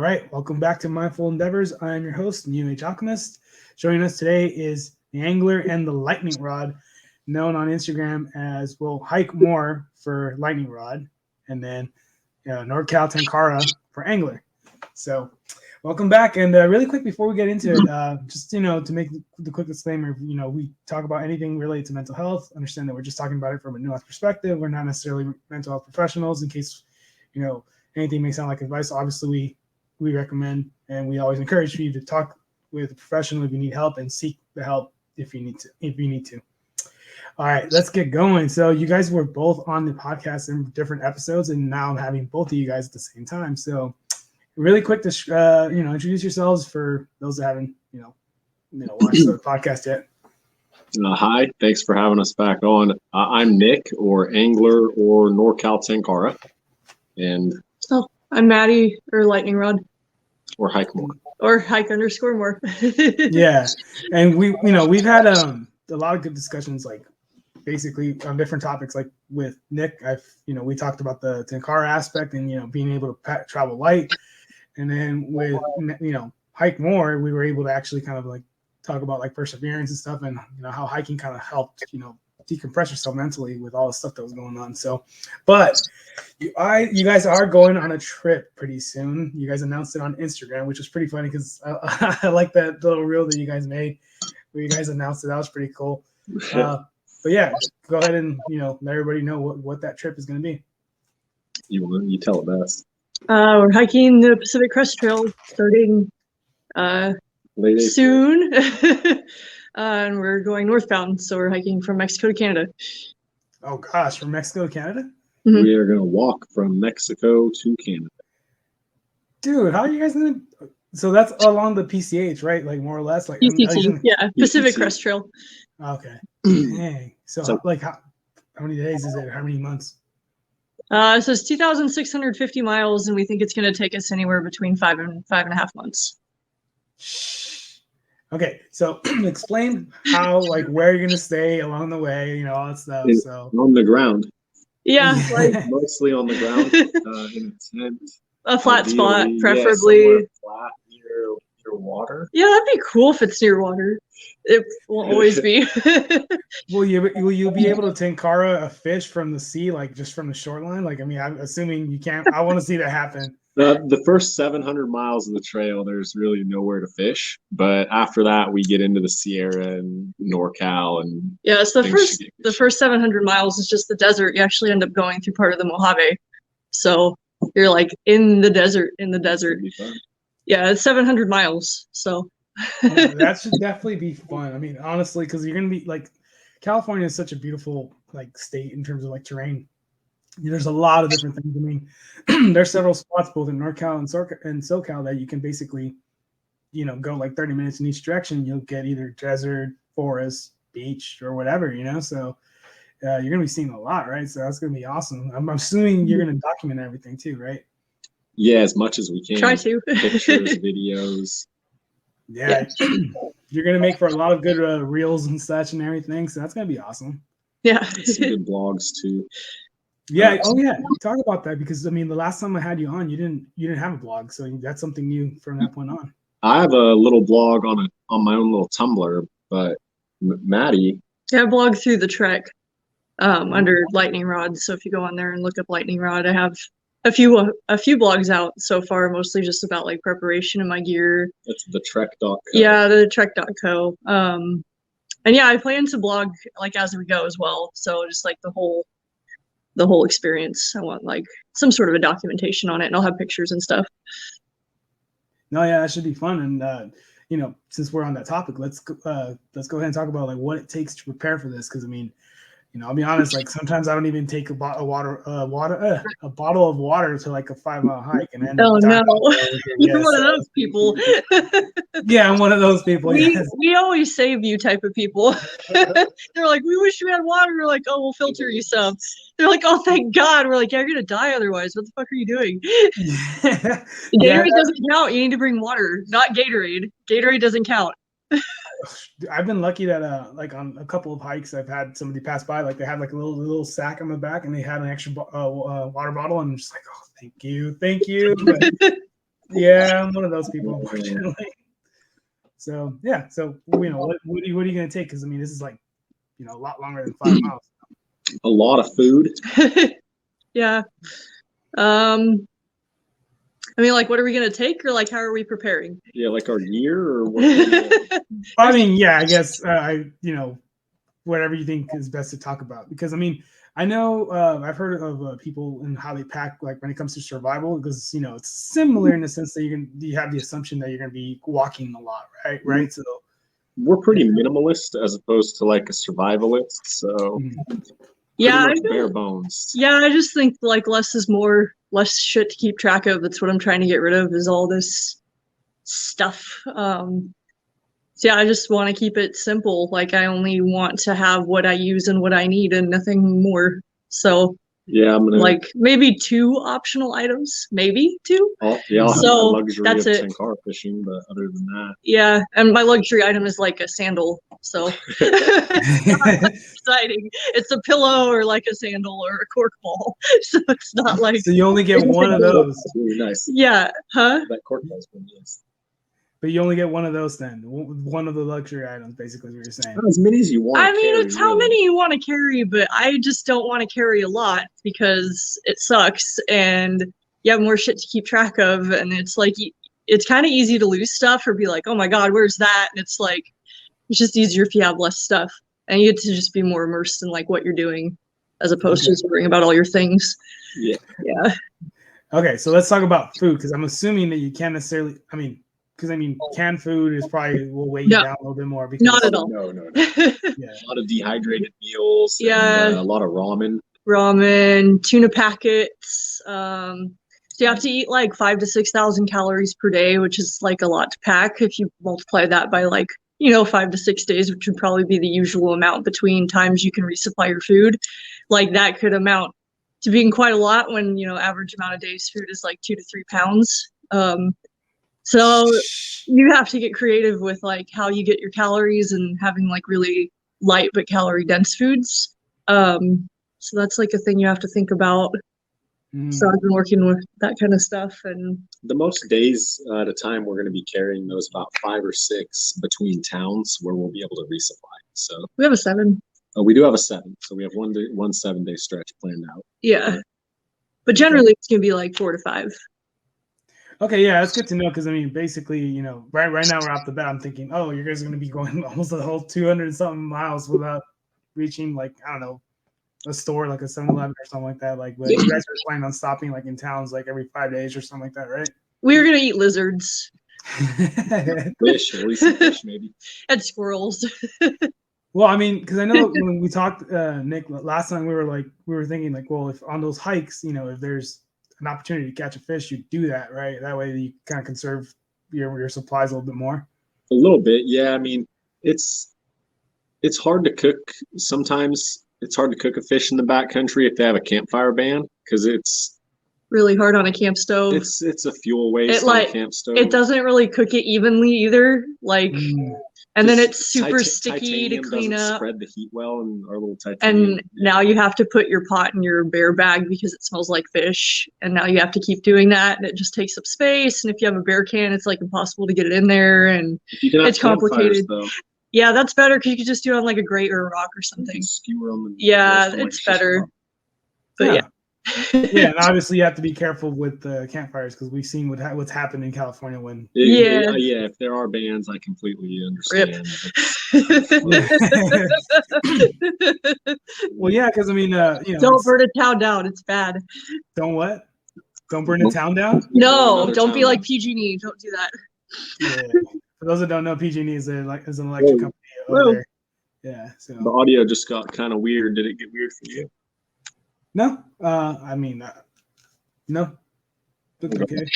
right, welcome back to Mindful Endeavors. I am your host, New Age Alchemist. Joining us today is the Angler and the Lightning Rod, known on Instagram as, well, Hike More for Lightning Rod, and then NorCal Tenkara for Angler. So welcome back. And really quick before we get into it, just, to make the quick disclaimer, we talk about anything related to mental health. Understand that we're just talking about it from a nuanced perspective. We're not necessarily mental health professionals. In case, anything may sound like advice, obviously we recommend and we always encourage you to talk with a professional if you need help and seek the help if you need to. All right, let's get going. So you guys were both on the podcast in different episodes, and now I'm having both of you guys at the same time. So really quick to introduce yourselves for those that haven't watched the podcast yet. Hi, thanks for having us back on. I'm Nick, or Angler, or NorCal Tenkara, and I'm Maddie, or Lightning Rod, or Hike More, or Hike _ More. Yeah, and we've had a lot of good discussions, like basically on different topics. Like with Nick, we talked about the tenkara aspect and being able to travel light, and then with Hike More, we were able to actually kind of like talk about like perseverance and stuff, and how hiking kind of helped decompress yourself mentally with all the stuff that was going on. So, but you guys are going on a trip pretty soon. You guys announced it on Instagram, which was pretty funny because I like that little reel that you guys made where you guys announced it. That was pretty cool. But yeah, go ahead and let everybody know what that trip is going to be. You tell it best. We're hiking the Pacific Crest Trail starting soon. And we're going northbound, so we're hiking from Mexico to Canada. Oh gosh, from Mexico to Canada? Mm-hmm. We are going to walk from Mexico to Canada. Dude, how are you guys going to? So that's along the PCH, right? Like more or less, like PCT, yeah, Pacific PCT. Crest Trail. Okay. Dang. So like how many days is it? How many months? So it's 2,650 miles, and we think it's going to take us anywhere between 5 and 5.5 months. Okay, so explain how, like, where you're gonna stay along the way, all that stuff. So on the ground. Yeah, like mostly on the ground, in a tent. A flat spot, preferably. Yeah, flat near water. Yeah, that'd be cool if it's near water. It won't always be. Will you be able to tenkara a fish from the sea, like just from the shoreline? Like, I mean, I'm assuming you can't. I want to see that happen. The first 700 miles of the trail, there's really nowhere to fish. But after that, we get into the Sierra and NorCal, and yeah, it's the first 700 miles is just the desert. You actually end up going through part of the Mojave, so you're like in the desert. Yeah, it's 700 miles. So that should definitely be fun. I mean, honestly, because you're gonna be like, California is such a beautiful like state in terms of like terrain. There's a lot of different things. I mean, there's several spots both in NorCal and SoCal that you can basically, go like 30 minutes in each direction. You'll get either desert, forest, beach, or whatever, So you're going to be seeing a lot, right? So that's going to be awesome. I'm assuming you're going to document everything too, right? Yeah, as much as we can. Try to. Pictures, videos. Yeah. You're going to make for a lot of good reels and such and everything. So that's going to be awesome. Yeah. Some good blogs too. Yeah. Oh, yeah. Talk about that, because I mean, the last time I had you on, you didn't have a blog, so that's something new from that point on. I have a little blog on my own little Tumblr, but Maddie. Yeah, I blog through the Trek under Lightning Rod. So if you go on there and look up Lightning Rod, I have a few blogs out so far, mostly just about like preparation of my gear. That's the Trek.co. Yeah, the Trek.co. And yeah, I plan to blog like as we go as well. So just like the whole experience. I want like some sort of a documentation on it, and I'll have pictures and stuff. No, yeah, that should be fun. And since we're on that topic, let's go ahead and talk about like what it takes to prepare for this. Because I mean, I'll be honest, like sometimes I don't even take a bottle of water to like a 5-mile hike, and then no, you're one of those people. Yeah, I'm one of those people. We always save you type of people. They're like, we wish we had water. We're like, oh, we'll filter you some. They're like, oh, thank God. We're like, yeah, you're gonna die otherwise. What the fuck are you doing? Gatorade doesn't count. You need to bring water, not Gatorade. Gatorade doesn't count. I've been lucky that like on a couple of hikes I've had somebody pass by, like they had like a little sack on the back and they had an extra water bottle, and I'm just like, oh, thank you. But Yeah, I'm one of those people, unfortunately. So yeah, so what are you gonna take? Because I mean, this is like a lot longer than 5 miles. A lot of food. Yeah. I mean, like, what are we gonna take, or like, how are we preparing? Yeah, like our gear or what? I mean, yeah, I guess whatever you think is best to talk about. Because I mean, I know I've heard of people and how they pack, like when it comes to survival, because it's similar in the sense that you have the assumption that you're gonna be walking a lot, right? So we're pretty minimalist as opposed to like a survivalist. So yeah, bare bones. Yeah, I just think like less is more, less shit to keep track of. That's what I'm trying to get rid of, is all this stuff. So yeah, I just want to keep it simple. Like I only want to have what I use and what I need and nothing more. So yeah, I'm gonna like maybe 2 optional items, maybe 2. I'll have the luxury of tenkara fishing, but other than that, yeah, and my luxury item is like a sandal. So exciting. It's a pillow or like a sandal or a cork ball. So it's not like. So you only get one of those. That's really nice. Yeah, huh? That cork ball's really nice. But you only get one of those then. One of the luxury items, basically, is what you're saying. Not as many as you want. I mean, it's how many you want to carry, but I just don't want to carry a lot because it sucks and you have more shit to keep track of. And it's like, it's kind of easy to lose stuff or be like, oh my God, where's that? And it's like, it's just easier if you have less stuff and you get to just be more immersed in like what you're doing as opposed to just worrying about all your things. Yeah. Yeah. Okay, so let's talk about food because I'm assuming that you can't necessarily, canned food is probably will weigh you down a little bit more. Because, not at all. No. Yeah. A lot of dehydrated meals. Yeah. And, a lot of ramen. Tuna packets. So you have to eat like 5,000 to 6,000 calories per day, which is like a lot to pack. If you multiply that by like, 5 to 6 days, which would probably be the usual amount between times you can resupply your food, like that could amount to being quite a lot when, average amount of days food is like 2 to 3 pounds. So you have to get creative with like how you get your calories and having like really light but calorie dense foods. So that's like a thing you have to think about. So I've been working with that kind of stuff. And the most days at a time, we're going to be carrying those about 5 or 6 between towns where we'll be able to resupply. So we have a 7. We do have a 7. So we have one 7-day stretch planned out. Yeah. But generally it's going to be like 4 to 5. Okay, yeah, that's good to know because basically, right now we're off the bat. I'm thinking, oh, you guys are going to be going almost the whole 200 something miles without reaching, like, I don't know, a store like a 7-Eleven or something like that. Like, but you guys are planning on stopping like in towns like every 5 days or something like that, right? We were going to eat lizards. Fish, at least some fish, maybe. And squirrels. Well, because I know when we talked, Nick, last time we were thinking like, well, if on those hikes, if there's an opportunity to catch a fish, you do that, right? That way you kind of conserve your supplies a little bit more. A little bit, yeah. It's hard to cook. Sometimes it's hard to cook a fish in the backcountry if they have a campfire ban because it's really hard on a camp stove. It's a fuel waste on a camp stove. It doesn't really cook it evenly either. Like, and then it's super sticky to clean up. Spread the heat well in our little titanium. And now you have to put your pot in your bear bag because it smells like fish. And now you have to keep doing that, and it just takes up space. And if you have a bear can, it's like impossible to get it in there, and it's complicated. Yeah, that's better because you could just do it on like a grate or a rock or something. Skewer them. Yeah, it's better. But yeah. Yeah, and obviously you have to be careful with the campfires because we've seen what's happened in California when. Yeah, if there are bans, I completely understand. Well, yeah, because don't burn a town down. It's bad. Don't what? Don't burn a town down? No, don't be like PG&E. Don't do that. Yeah. For those that don't know, PG&E is an electric company over there. Yeah. So the audio just got kind of weird. Did it get weird for you? No, no. That's okay. It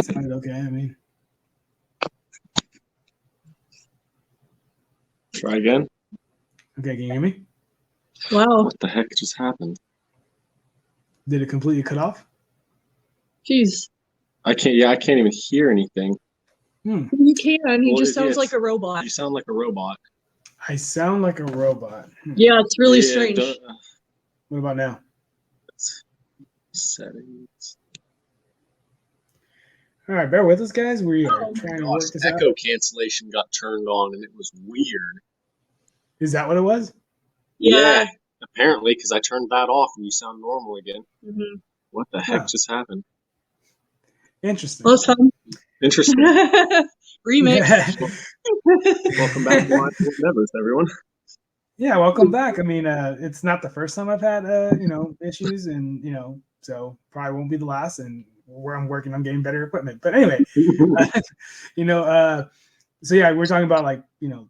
sounded okay. Try again. Okay, can you hear me? Wow. What the heck just happened? Did it completely cut off? Jeez. I can't even hear anything. You can. He just sounds like a robot. You sound like a robot. I sound like a robot. Yeah, it's really strange. What about now? Settings. All right, bear with us, guys. We are Oh my trying to work this out. Echo cancellation got turned on, and it was weird. Is that what it was? Yeah. Apparently, because I turned that off and you sound normal again. Mm-hmm. What the heck Huh. just happened? Interesting. Well, it's fun. Interesting. Remix. Welcome back to Live with Nevers, everyone. Yeah, welcome back. I mean, it's not the first time I've had issues, and so probably won't be the last. And where I'm working on getting better equipment. But anyway, so yeah, we're talking about like the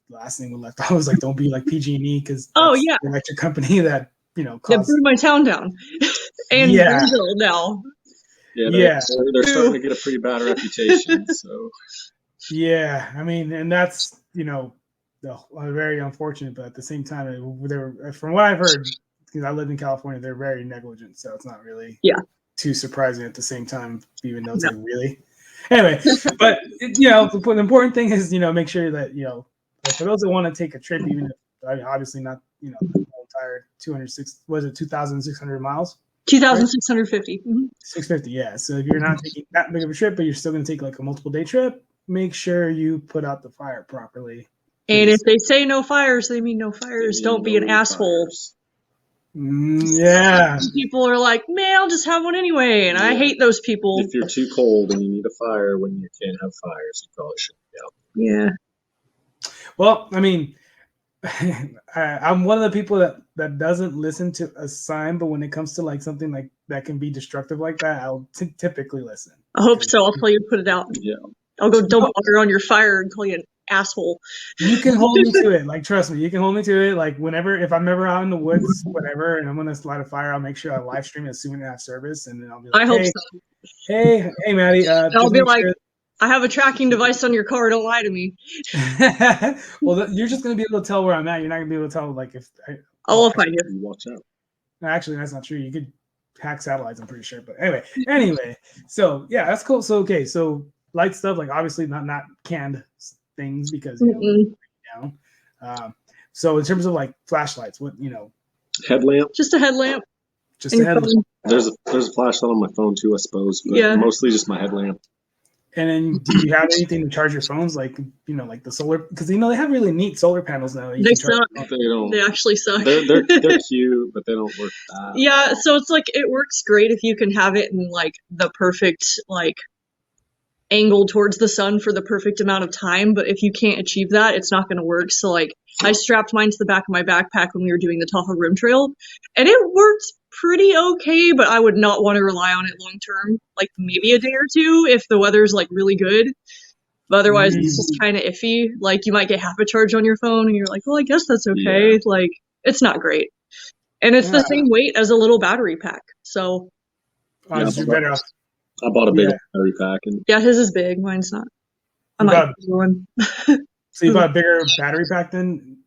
last thing we left off was like don't be like PG&E because yeah, the electric company that that burned my town down, and Greenville now. Yeah, they're starting to get a pretty bad reputation. So yeah, I mean, and that's very unfortunate, but at the same time, they're from what I've heard, because I live in California, they're very negligent, so it's not really too surprising at the same time, even though it's like really. Anyway, but the important thing is make sure that for those that want to take a trip, even if obviously not the entire 2,600 miles. 2,650. Right? Mm-hmm. 650, yeah. So if you're not taking that big of a trip, but you're still going to take like a multiple day trip, make sure you put out the fire properly. And if they say no fires, they mean no fires. Don't be an asshole. Yeah. Some people are like, man, I'll just have one anyway, and I hate those people. If you're too cold and you need a fire when you can't have fires, you probably shouldn't be out. Yeah. Well, I mean, I'm one of the people that doesn't listen to a sign, but when it comes to like something like that can be destructive like that, I'll typically listen. I hope so. I'll tell you to put it out. Yeah. I'll go dump water on your fire and call you an asshole. You can hold me to it. Like, trust me, you can hold me to it. Like, if I'm ever out in the woods, whatever, and I'm going to light a fire, I'll make sure I live stream it as soon as I have service. And then I'll be like, I hope so. Hey, Maddie. I'll be like, I have a tracking device on your car. Don't lie to me. Well, you're just going to be able to tell where I'm at. You're not going to be able to tell, like, if I'll find you. Watch out. Actually, that's not true. You could hack satellites, I'm pretty sure. But anyway, so yeah, that's cool. So okay, so light stuff, like obviously not canned things because so in terms of like flashlights, what headlamp? Just a headlamp. Just a headlamp. There's a flashlight on my phone too, I suppose, but mostly just my headlamp. And then, do you have anything to charge your phones, like like the solar? Because they have really neat solar panels now. They suck. They actually suck. They're cute, but they don't work that. Yeah, so it's like it works great if you can have it in like the perfect like angle towards the sun for the perfect amount of time. But if you can't achieve that, it's not going to work. So like I strapped mine to the back of my backpack when we were doing the Tahoe Rim Trail, and it worked pretty okay, but I would not want to rely on it long term. Like maybe a day or two if the weather's like really good. But otherwise it's just kind of iffy. Like you might get half a charge on your phone and you're like, well, I guess that's okay. Yeah. Like it's not great. And it's the same weight as a little battery pack. So you're better off. I bought a big battery pack and his is big, mine's not. I might get one. So you bought a bigger battery pack then?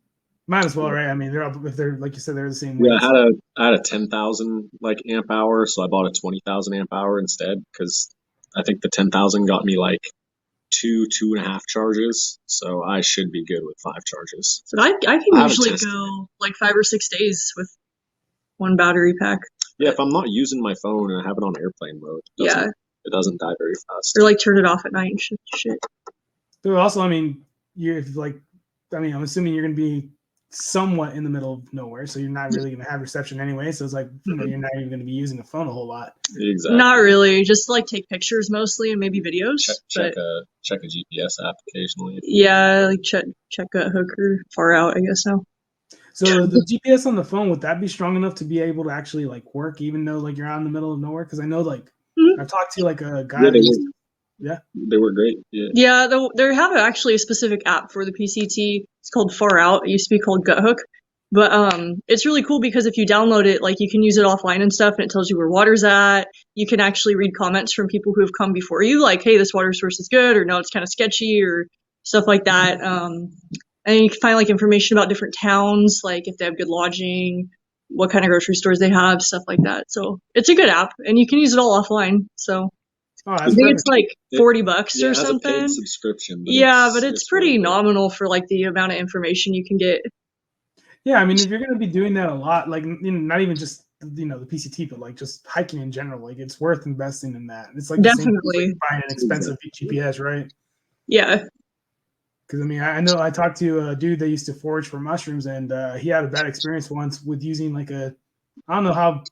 Might as well, right? I mean, if they're like you said, they're the same weight. Yeah, I had a 10,000 like amp hour, so I bought a 20,000 amp hour instead because I think the 10,000 got me like 2.5 charges, so I should be good with 5 charges. So I can usually go like 5 or 6 days with one battery pack. Yeah, if I'm not using my phone and I have it on airplane mode, it doesn't die very fast. Or like turn it off at night and shit. So also, I mean, I'm assuming you're going to be somewhat in the middle of nowhere, so you're not really going to have reception anyway. So it's like you're not even going to be using the phone a whole lot. Exactly. Not really. Just like take pictures mostly and maybe videos. Check a GPS app occasionally. Yeah, like check a hooker far out, I guess now. So the GPS on the phone, would that be strong enough to be able to actually like work even though like you're out in the middle of nowhere? Because I know like I've talked to like a guy. They were great. Yeah, they have actually a specific app for the PCT. It's called Far Out. It used to be called Gut Hook. But it's really cool because if you download it, like you can use it offline and stuff, and it tells you where water's at. You can actually read comments from people who have come before you, like, hey, this water source is good, or no, it's kind of sketchy, or stuff like that. And you can find like information about different towns, like if they have good lodging, what kind of grocery stores they have, stuff like that. So it's a good app, and you can use it all offline. So I think it's like $40 or something. It has a paid subscription. But it's pretty nominal for like the amount of information you can get. Yeah, I mean, if you're going to be doing that a lot, like not even just the PCT, but like just hiking in general, like it's worth investing in that. It's like the same as, Definitely. like, buying an expensive GPS, right? Yeah. Because I mean, I know I talked to a dude that used to forage for mushrooms, and he had a bad experience once with using like I don't know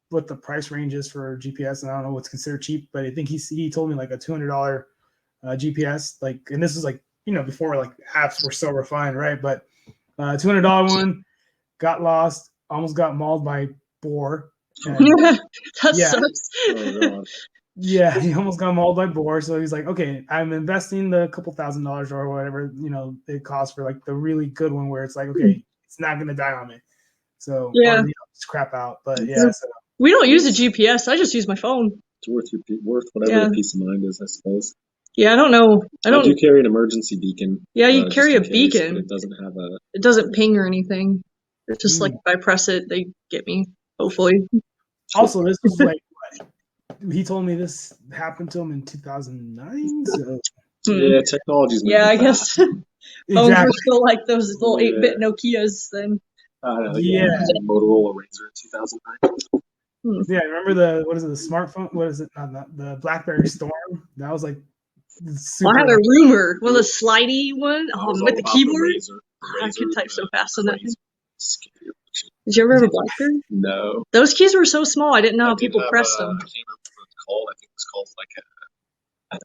what the price range is for GPS, and I don't know what's considered cheap, but I think he told me like a $200 GPS, like, and this was like before like apps were so refined, right? But $200 one got lost, almost got mauled by boar. And, That yeah. sucks. Oh god. Yeah, he almost got mauled by boar. So he's like, okay, I'm investing the couple $1,000s or whatever, it costs for like the really good one where it's like, okay, it's not going to die on me. So, Yeah. or, just crap out. But yeah, so. We don't use a GPS. I just use my phone. It's worth whatever Yeah. the peace of mind is, I suppose. Yeah, I don't know. I do carry an emergency beacon. Yeah, you just carry in a case, beacon. but it doesn't have a. It doesn't ping or anything. It's just like if I press it, they get me. Hopefully. Also, this was like he told me this happened to him in 2009. So yeah, technology's moving I fast. guess phones were still like those little 8-bit Nokias then. Yeah. Motorola Razr in 2009. Yeah, remember the smartphone? What is it? Not the BlackBerry Storm. That was like super. I had a rumor. Well, the slidey one with the about keyboard. The I could type so fast on that thing. Scary. Did you ever have a BlackBerry? No. Those keys were so small. I didn't know how people pressed them. I can't remember what it's called. I think it was called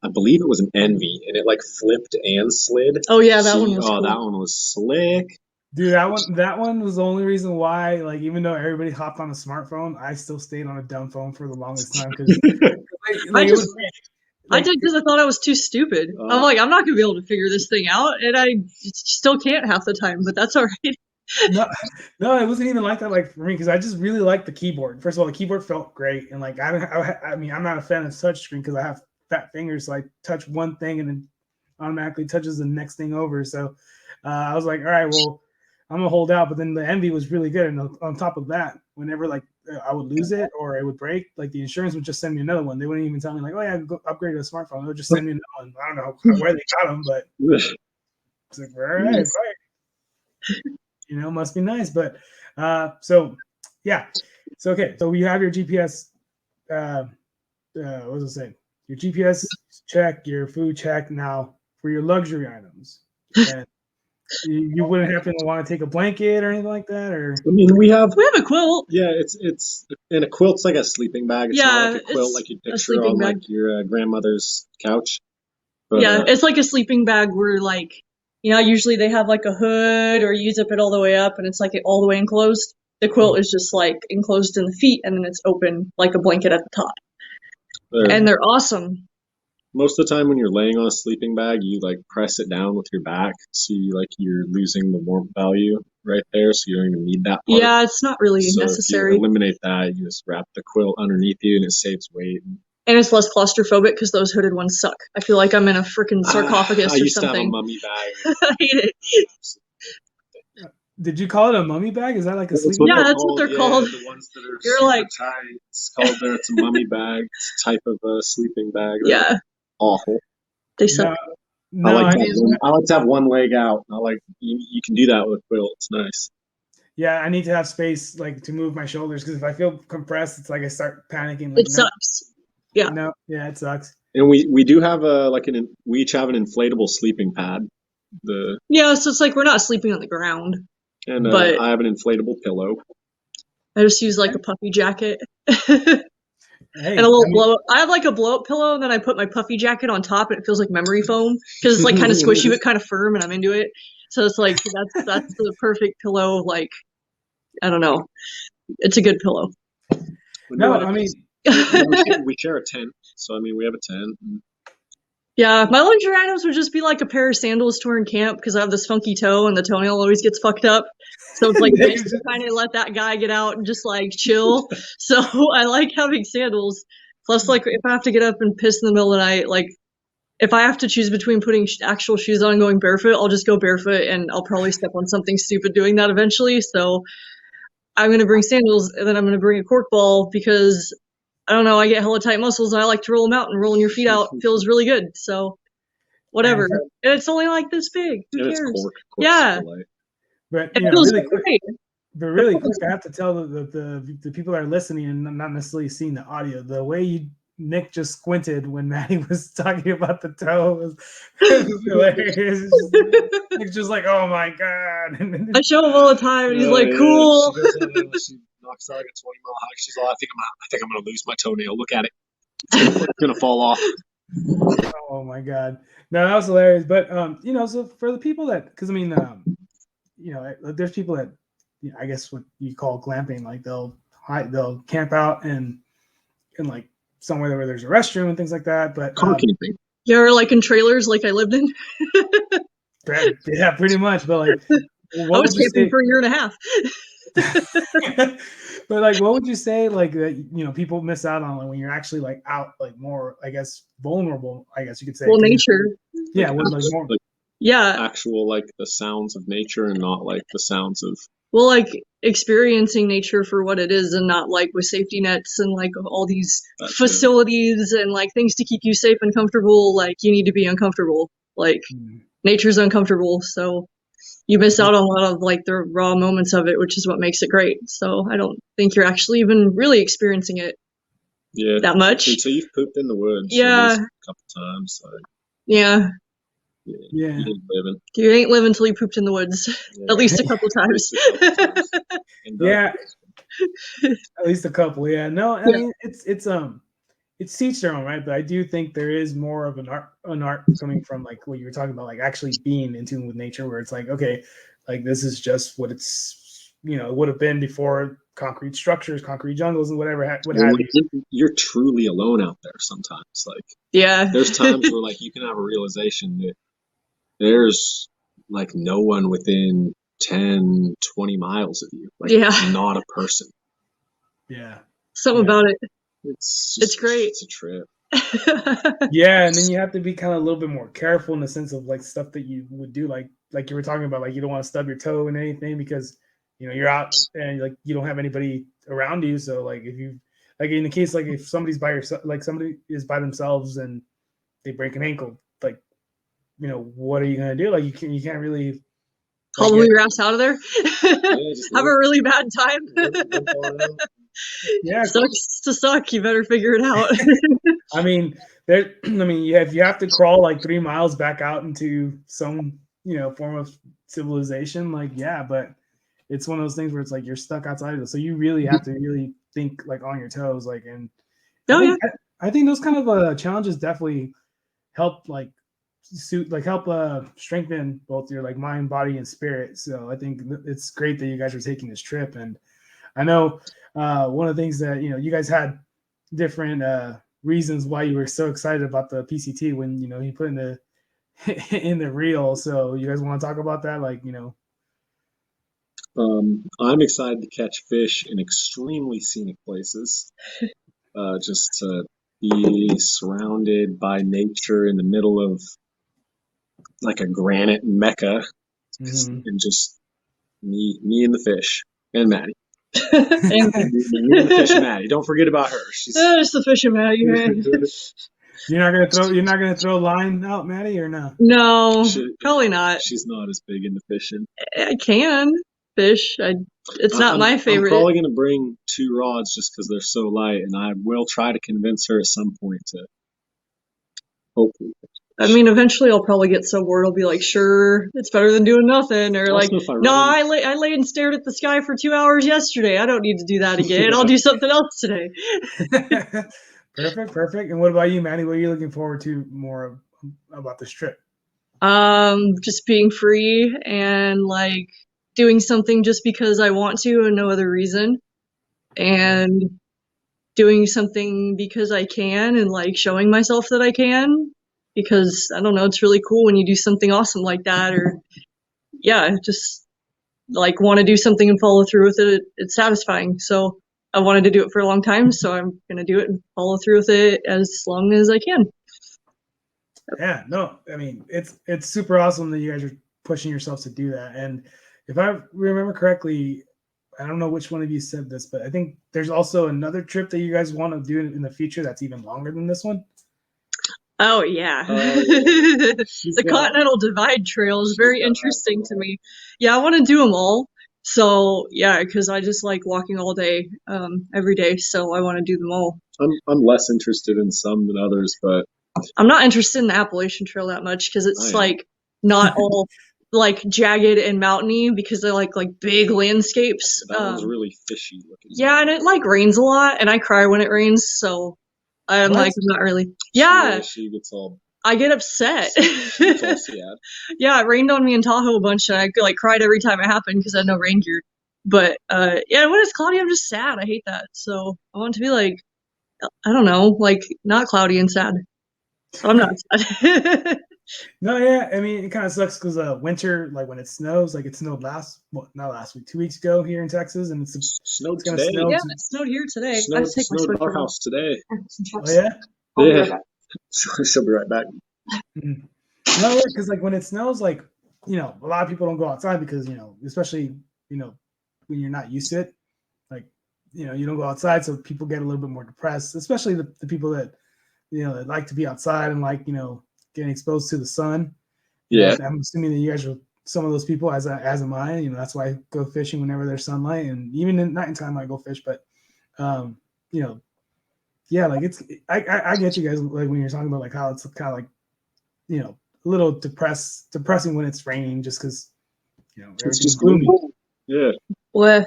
I believe it was an Envy, and it like flipped and slid. Oh yeah, that one was cool. That one was slick. Dude, that one was the only reason why, like, even though everybody hopped on a smartphone, I still stayed on a dumb phone for the longest time because I did because I thought I was too stupid. I'm like, I'm not gonna be able to figure this thing out, and I still can't half the time. But that's all right. No, it wasn't even like that. Like for me, because I just really liked the keyboard. First of all, the keyboard felt great, and like I mean, I'm not a fan of touchscreen because I have fat fingers, so I touch one thing and it automatically touches the next thing over. So I was like, all right, well, I'm gonna hold out. But then the Envy was really good, and on top of that, whenever like I would lose it or it would break, like the insurance would just send me another one. They wouldn't even tell me like, oh yeah, go upgrade to a smartphone. They would just send me another one. I don't know where they got them, but it's like, all right, right. Must be nice. But so yeah, so okay, so you have your GPS. What was I saying? Your GPS check, your food check. Now for your luxury items, and you wouldn't happen to want to take a blanket or anything like that, or I mean, we have a quilt. Yeah, it's and a quilt's like a sleeping bag. It's not like a quilt like you picture on like your grandmother's couch. But, it's like a sleeping bag where like usually they have like a hood or you zip it all the way up and it's like all the way enclosed. The quilt is just like enclosed in the feet and then it's open like a blanket at the top. And they're awesome. Most of the time when you're laying on a sleeping bag, you like press it down with your back, so you're losing the warmth value right there, so you don't even need that part. Yeah, it's not really necessary. If you eliminate that, you just wrap the quilt underneath you and it saves weight. And it's less claustrophobic because those hooded ones suck. I feel like I'm in a freaking sarcophagus or something. I used to have a mummy bag. I hate it. Did you call it a mummy bag? Is that like a sleeping bag? Yeah, that's what they're called. The ones that are super tight. It's called it's a mummy bag. It's a type of a sleeping bag. Right? Yeah. Awful. They suck. I like to have one leg out. You can do that with a quilt. It's nice. Yeah, I need to have space like to move my shoulders because if I feel compressed, it's like I start panicking. Like, it sucks. Yeah. No, yeah, it sucks. And we do have we each have an inflatable sleeping pad. So it's like we're not sleeping on the ground. And but I have an inflatable pillow. I just use like a puffy jacket. And a little blow-up. I have like a blow-up pillow, and then I put my puffy jacket on top, and it feels like memory foam because it's like kind of squishy but kind of firm, and I'm into it. So it's like that's the perfect pillow. Like I don't know, it's a good pillow. No, I mean we share a tent, so I mean we have a tent. Yeah, my luxury items would just be like a pair of sandals to wear in camp because I have this funky toe and the toenail always gets fucked up. So it's like nice to kind of let that guy get out and just like chill. So I like having sandals. Plus, like if I have to get up and piss in the middle of the night, like if I have to choose between putting actual shoes on and going barefoot, I'll just go barefoot and I'll probably step on something stupid doing that eventually. So I'm going to bring sandals and then I'm going to bring a cork ball because I don't know, I get hella tight muscles and I like to roll them out, and rolling your feet out feels really good. So whatever. And it's only like this big. Who cares? Cork yeah. But it feels really great. But really quick, I have to tell the people that are listening and not necessarily seeing the audio, the way Nick just squinted when Maddie was talking about the toe was hilarious. Nick's just like, oh my God. I show him all the time, and he's like, cool. She knocks out like a 20-mile hike. She's like, I think I'm gonna lose my toenail. Look at it. It's gonna fall off. Oh my God. No, that was hilarious. But so for the people that, because I mean, there's people that, I guess what you call glamping, like they'll camp out in like somewhere where there's a restroom and things like that. But yeah, or like in trailers, like I lived in. Yeah, pretty much. But like, I was camping for a year and a half. But like, what would you say, like, people miss out on, like, when you're actually like out, like, more, I guess, vulnerable, I guess you could say. Well, nature. Yeah, with like more. Yeah. Actual, like, the sounds of nature and not like the sounds of. Well, like experiencing nature for what it is, and not like with safety nets and like all these facilities and like things to keep you safe and comfortable. Like, you need to be uncomfortable. Like, nature's uncomfortable, so you miss out on a lot of like the raw moments of it, which is what makes it great. So I don't think you're actually even really experiencing it that much. Until you've pooped in the woods a couple times. Like, yeah. You ain't living till you pooped in the woods. At least a couple times. Yeah. At least a couple, yeah. No, I mean, it's teach their own, right? But I do think there is more of an art coming from like what you were talking about, like actually being in tune with nature, where it's like, okay, like this is just what it's, it would have been before concrete structures, concrete jungles, and whatever. You're truly alone out there sometimes. Like, there's times where like you can have a realization that there's like no one within 10, 20 miles of you. Like, not a person. Yeah. Something about it. It's great. It's a trip. Yeah, and then you have to be kind of a little bit more careful in the sense of like stuff that you would do, like you were talking about, like you don't want to stub your toe in anything because you're out and like you don't have anybody around you. So like if you, like in the case, like if somebody's by yourself, like somebody is by themselves and they break an ankle, like what are you gonna do? Like you can't really haul your ass out of there. Have a really bad time. Yeah, sucks to suck. You better figure it out. I mean, if you have to crawl like 3 miles back out into some form of civilization, like but it's one of those things where it's like you're stuck outside of it, so you really have to really think like on your toes, like. And I think those kind of challenges definitely help strengthen both your like mind, body, and spirit. So I think it's great that you guys are taking this trip. And I know one of the things that you guys had different reasons why you were so excited about the PCT when he put in the reel. So you guys want to talk about that, like I'm excited to catch fish in extremely scenic places, just to be surrounded by nature in the middle of like a granite mecca, and just me and the fish and Maddie. And the fish and Maddie. Don't forget about her. She's just the fish and Maddie. You're not gonna throw a line out, Maddie, or no? No, probably not. She's not as big into fishing. I can fish. It's not my favorite. I'm probably gonna bring 2 rods just because they're so light, and I will try to convince her at some point to hopefully. I mean, eventually I'll probably get so bored I'll be like, sure, it's better than doing nothing. Or like, no, I lay and stared at the sky for 2 hours yesterday. I don't need to do that again. I'll do something else today. Perfect. And what about you, Maddie? What are you looking forward to more about this trip? Just being free and like doing something just because I want to and no other reason. And doing something because I can and like showing myself that I can. Because I don't know, it's really cool when you do something awesome like that, or just like want to do something and follow through with it. It's satisfying. So I wanted to do it for a long time, so I'm gonna do it and follow through with it as long as I can. Yeah, no, I mean it's super awesome that you guys are pushing yourselves to do that. And if I remember correctly, I don't know which one of you said this, but I think there's also another trip that you guys want to do in the future that's even longer than this one. Oh, yeah. The Continental Divide Trail is very interesting to me. Yeah, I want to do them all. So yeah, because I just like walking all day, every day. So I want to do them all. I'm less interested in some than others, but I'm not interested in the Appalachian Trail that much because it's I am. like not all like jagged and mountainy because they're like big landscapes. that one's really fishy looking. Yeah, and it like rains a lot, and I cry when it rains, so I'm What? like I'm not really. Yeah, She gets all I get upset. she gets all sad. Yeah, it rained on me in Tahoe a bunch, and I like cried every time it happened because I had no rain gear. But yeah, when it's cloudy, I'm just sad. I hate that. So I want it to be like I don't know, like not cloudy and sad. So I'm not sad. No, yeah. I mean, it kind of sucks because winter, like when it snows, like it snowed not last week, 2 weeks ago here in Texas, and Snowed gonna today. snow. Yeah, it snowed here today. I Snowed, just take my snowed at sweatshirt our off. house today. Oh yeah. I'll be right Yeah. back. She'll be right back. Mhm. No, yeah, because like when it snows, like a lot of people don't go outside because especially when you're not used to it, like you don't go outside, so people get a little bit more depressed, especially the people that that like to be outside and like getting exposed to the sun. Yeah. I'm assuming that you guys are some of those people, as am I. That's why I go fishing whenever there's sunlight, and even in nighttime I go fish. But yeah, like I get you guys like when you're talking about like how it's kind of like a little depressing when it's raining, just because It's everything's just gloomy. Yeah. What?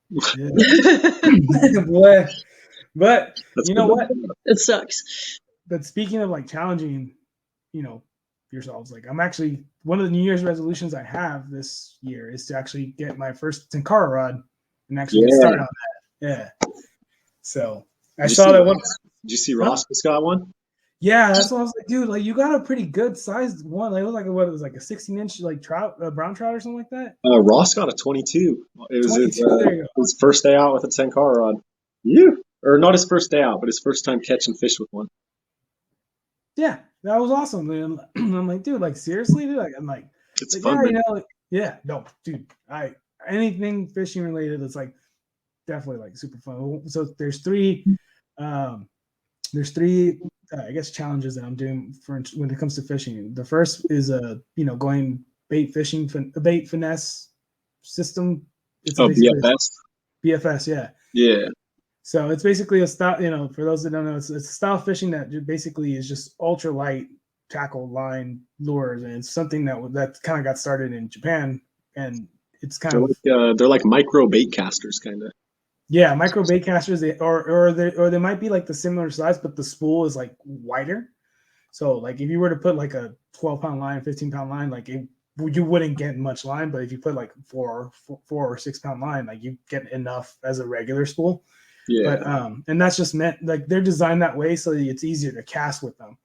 Yeah. Boy. But That's you know good. what? It sucks. But speaking of like challenging, yourselves, like I'm actually one of the New Year's resolutions I have this year is to actually get my first tenkara rod and actually get started on that. Yeah. So I saw that one. Did you see Ross just got one? Yeah, that's what I was like, dude. Like you got a pretty good sized one. Like it was like what it was like a 16-inch like trout, brown trout or something like that. Ross got a 22. It was 22. There you go. his first day out with a tenkara rod. Yeah. Or not his first day out, but his first time catching fish with one. Yeah, that was awesome, man. I'm like, dude, like seriously, dude. Like, I'm like, It's like, fun. yeah, yeah, no, dude. Anything fishing related that's like definitely like super fun. So there's three, I guess challenges that I'm doing for when it comes to fishing. The first is going bait finesse system. It's BFS. BFS, yeah. Yeah. So it's basically a style, for those that don't know, it's a style of fishing that basically is just ultra light tackle line lures, and it's something that kind of got started in Japan, and it's kind they're like micro bait casters, kind of. Yeah, micro bait casters, or they might be like the similar size, but the spool is like wider. So like if you were to put like a 12-pound line, 15-pound line, like you wouldn't get much line, but if you put like 4 or 6-pound line, like you get enough as a regular spool. Yeah. But and that's just meant like they're designed that way so it's easier to cast with them.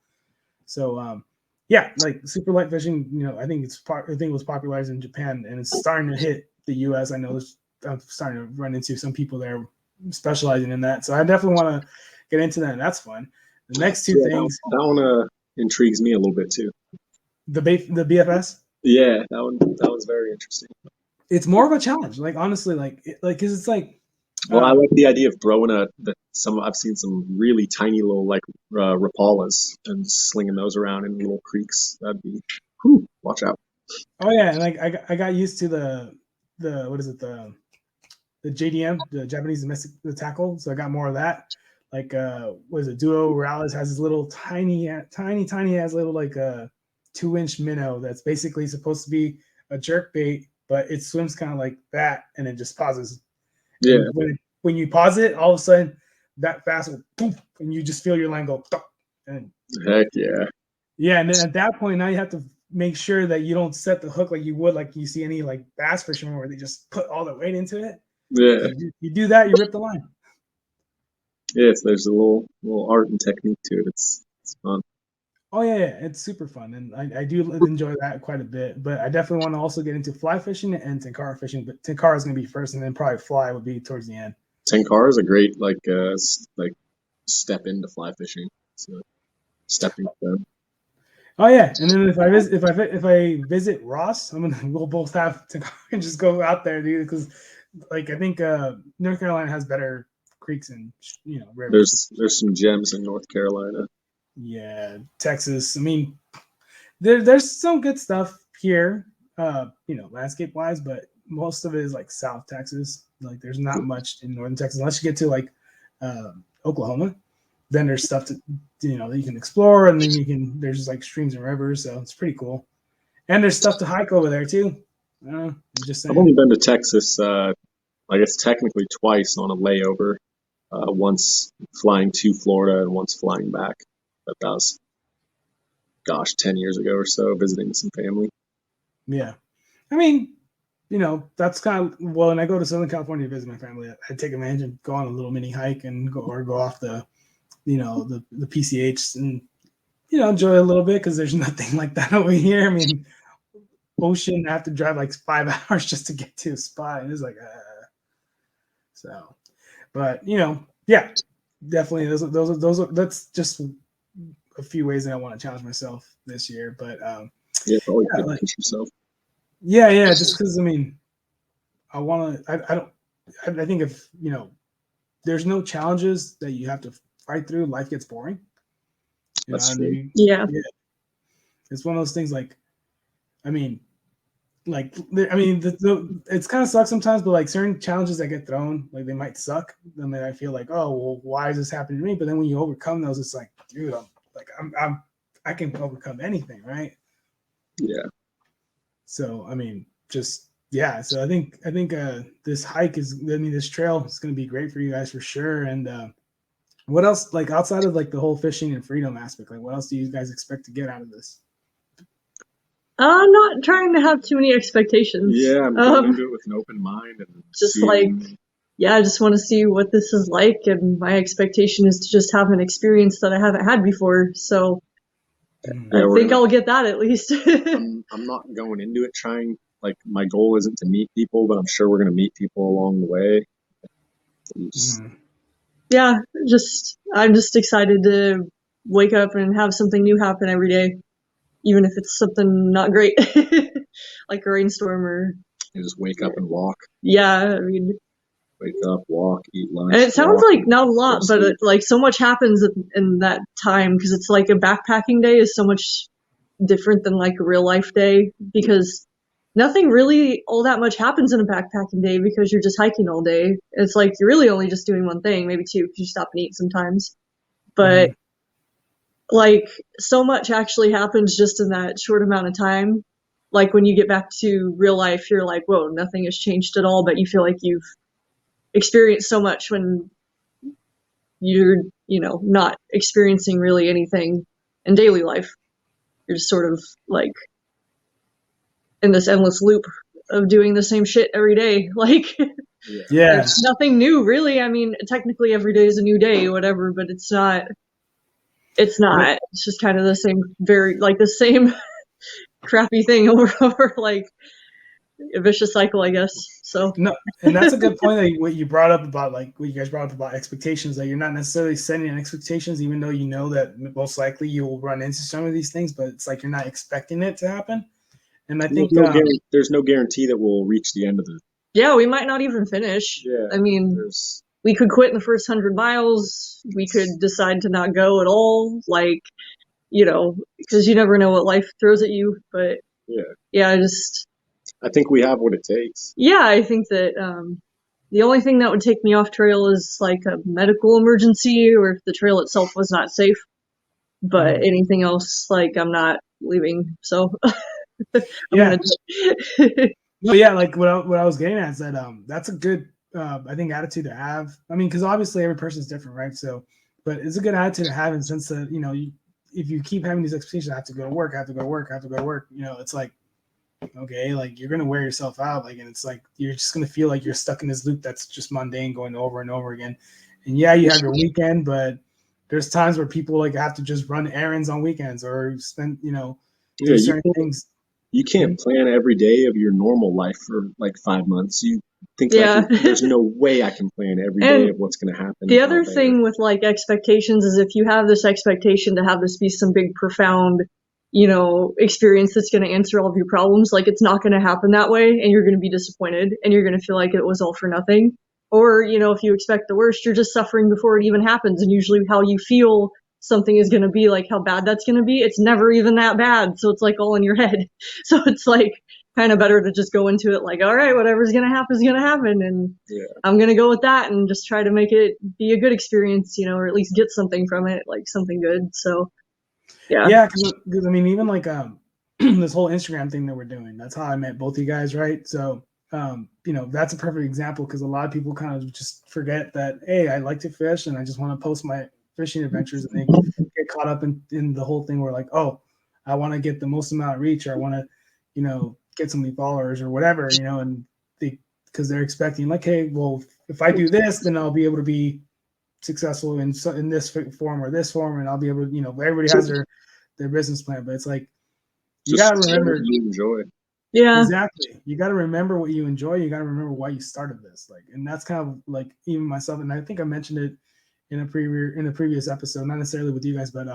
So yeah, like super light fishing, I think it was popularized in Japan and it's starting to hit the US. I know I'm starting to run into some people there specializing in that. So I definitely want to get into that, and that's fun. The next two things. That one intrigues me a little bit too. The BFS? Yeah, that one's very interesting. It's more of a challenge, like honestly, because it's like. Well, I like the idea of throwing I've seen some really tiny little like rapalas and slinging those around in little creeks. That'd be, watch out. Oh yeah, and like I got used to the what is it, the JDM, the Japanese domestic tackle. So I got more of that. Like what is it? Duo Reales has this little tiny has little like a 2-inch minnow that's basically supposed to be a jerk bait, but it swims kind of like that and it just pauses. Yeah. When you pause it, all of a sudden that fast will poof, and you just feel your line go. And heck yeah. Yeah, and then at that point, now you have to make sure that you don't set the hook like you would, like you see any like bass fishermen where they just put all the weight into it. Yeah. You do that, you rip the line. Yeah, there's a little art and technique to it. It's fun. Oh yeah, it's super fun, and I do enjoy that quite a bit. But I definitely want to also get into fly fishing and tenkara fishing. But tenkara is going to be first, and then probably fly would be towards the end. Tenkara is a great like step into fly fishing. So stepping stone. Oh yeah, and then if I visit Ross, we'll both have tenkara and just go out there, dude. Because like I think North Carolina has better creeks and rivers. There's some gems in North Carolina. Yeah, Texas. I mean, there's some good stuff here, landscape wise, but most of it is like South Texas. Like there's not much in Northern Texas unless you get to like Oklahoma. Then there's stuff to that you can explore, and then there's just like streams and rivers, so it's pretty cool. And there's stuff to hike over there too. I'm just saying. I've only been to Texas, I guess technically twice on a layover. Once flying to Florida and once flying back. But that was, 10 years ago or so, visiting some family. Yeah. I mean, that's kind of, well, when I go to Southern California to visit my family, I take advantage and go on a little mini hike and go off the PCH and, enjoy a little bit because there's nothing like that over here. I mean, ocean, I have to drive like 5 hours just to get to a spot. And it's like, so, but, yeah, definitely. That's just a few ways that I want to challenge myself this year. But, always good to push yourself. Yeah, just because, I mean, I want to, I think if, there's no challenges that you have to fight through, life gets boring. That's true. Yeah. It's one of those things like, I mean, it's kind of sucks sometimes, but like certain challenges that get thrown, like they might suck. I mean, I feel like, oh, well, why is this happening to me? But then when you overcome those, it's like, dude, I can overcome anything, right? Yeah. So, I mean, just, yeah. So I think this hike this trail is going to be great for you guys for sure. And what else, like outside of like the whole fishing and freedom aspect, like what else do you guys expect to get out of this? I'm not trying to have too many expectations. Yeah, I'm going into it with an open mind and just I just want to see what this is like, and my expectation is to just have an experience that I haven't had before. So I think I'll get that at least. I'm not going into it trying, like, my goal isn't to meet people, but I'm sure we're going to meet people along the way. Yeah, I'm just excited to wake up and have something new happen every day, even if it's something not great, like a rainstorm or. You just wake up and walk. Yeah, I mean. Wake up, walk, eat lunch. And it sounds like not a lot, but like so much happens in that time, because it's like a backpacking day is so much different than like a real life day, because nothing really all that much happens in a backpacking day because you're just hiking all day. It's like you're really only just doing one thing, maybe two, because you stop and eat sometimes. But like so much actually happens just in that short amount of time. Like when you get back to real life, you're like, whoa, nothing has changed at all, but you feel like you've experienced so much when you're, not experiencing really anything in daily life. You're just sort of like in this endless loop of doing the same shit every day. Like, there's nothing new, really. I mean, technically every day is a new day, whatever, but it's not. It's just kind of the same, the same crappy thing over, like a vicious cycle, I guess. So no, and that's a good point. That what you brought up about, like what you guys brought up about expectations, that you're not necessarily setting expectations, even though you know that most likely you will run into some of these things, but it's like you're not expecting it to happen. And I think there's no guarantee that we'll reach the end of it. Yeah, we might not even finish. Yeah, I mean, we could quit in the first 100 miles. We could decide to not go at all, like, because you never know what life throws at you. But I think we have what it takes. Yeah, I think that the only thing that would take me off trail is like a medical emergency, or if the trail itself was not safe. But anything else, like, I'm not leaving. So like what I was getting at is that that's a good I think attitude to have. I mean, because obviously every person is different, right? So, but it's a good attitude to have in the sense that if you keep having these expectations, I have to go to work, it's like, okay, like you're gonna wear yourself out, like, and it's like you're just gonna feel like you're stuck in this loop that's just mundane, going over and over again. And you have your weekend, but there's times where people like have to just run errands on weekends or spend, do certain things. You can't plan every day of your normal life for like 5 months. You think like there's no way I can plan every day of what's going to happen. The other thing with like expectations is if you have this expectation to have this be some big profound, experience that's going to answer all of your problems, like it's not going to happen that way, and you're going to be disappointed and you're going to feel like it was all for nothing. Or, if you expect the worst, you're just suffering before it even happens. And usually how you feel something is going to be, like how bad that's going to be, it's never even that bad. So it's like all in your head. So it's like kind of better to just go into it like, all right, whatever's going to happen is going to happen. And Yeah. I'm going to go with that and just try to make it be a good experience, you know, or at least get something from it, like something good. So, yeah. Yeah, because I mean, even like this whole Instagram thing that we're doing, that's how I met both you guys, right? So, you know, that's a perfect example because a lot of people kind of just forget that, hey, I like to fish and I just want to post my fishing adventures, and they get caught up in the whole thing where like, oh, I want to get the most amount of reach, or I want to, you know, get so many followers or whatever, you know, and because they're expecting like, hey, well, if I do this, then I'll be able to be successful in this form or this form, and I'll be able to, you know, everybody has their business plan, but it's like you got to remember you enjoy. Yeah. Exactly. You got to remember what you enjoy. You got to remember why you started this. Like, and that's kind of like even myself. And I think I mentioned it in a previous episode, not necessarily with you guys, but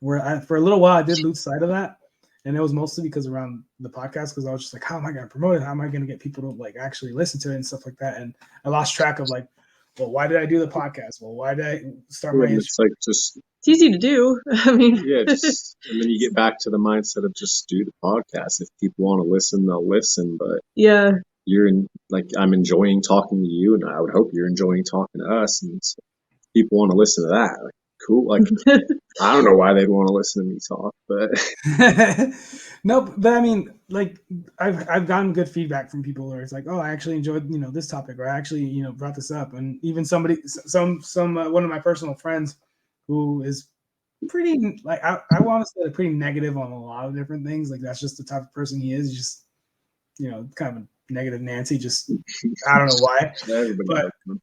where for a little while I did lose sight of that, and it was mostly because around the podcast, because I was just like, how am I going to promote it? How am I going to get people to like actually listen to it and stuff like that? And I lost track of like, well, why did I do the podcast? Well, why did I start my? It's like just It's easy to do. I mean, yeah, just and then you get back to the mindset of just do the podcast. If people want to listen, they'll listen. But yeah, you're in like I'm enjoying talking to you, and I would hope you're enjoying talking to us. And so people want to listen to that. Like, cool. Like I don't know why they'd want to listen to me talk, but No, but I mean, like I've gotten good feedback from people where it's like, oh, I actually enjoyed, you know, this topic, or I actually, you know, brought this up, and even somebody, some one of my personal friends who is pretty like I want to say pretty negative on a lot of different things. Like that's just the type of person he is. He's just, you know, kind of a negative Nancy. Just I don't know why. everybody But likes them.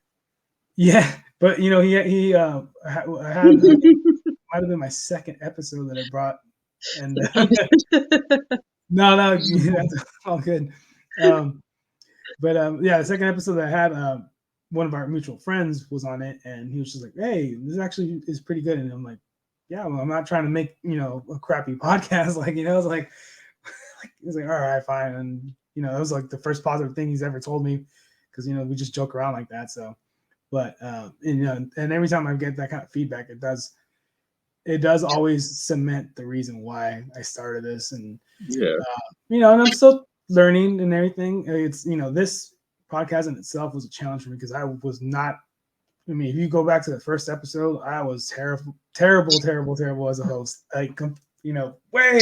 yeah, but you know, he had might have been my second episode that I brought, and no, that's all good. But yeah, the second episode that I had, one of our mutual friends was on it, and he was just like, "Hey, this actually is pretty good." And I'm like, "Yeah, well, I'm not trying to make, you know, a crappy podcast." Like, you know, it's like he's like, "All right, fine." And you know, that was like the first positive thing he's ever told me, because you know we just joke around like that. So, but and, you know, and every time I get that kind of feedback, it does always cement the reason why I started this. And Yeah, you know, and I'm still learning and everything. It's, you know, this podcast in itself was a challenge for me because I was not. I mean, if you go back to the first episode, I was terrible as a host. Like, you know, way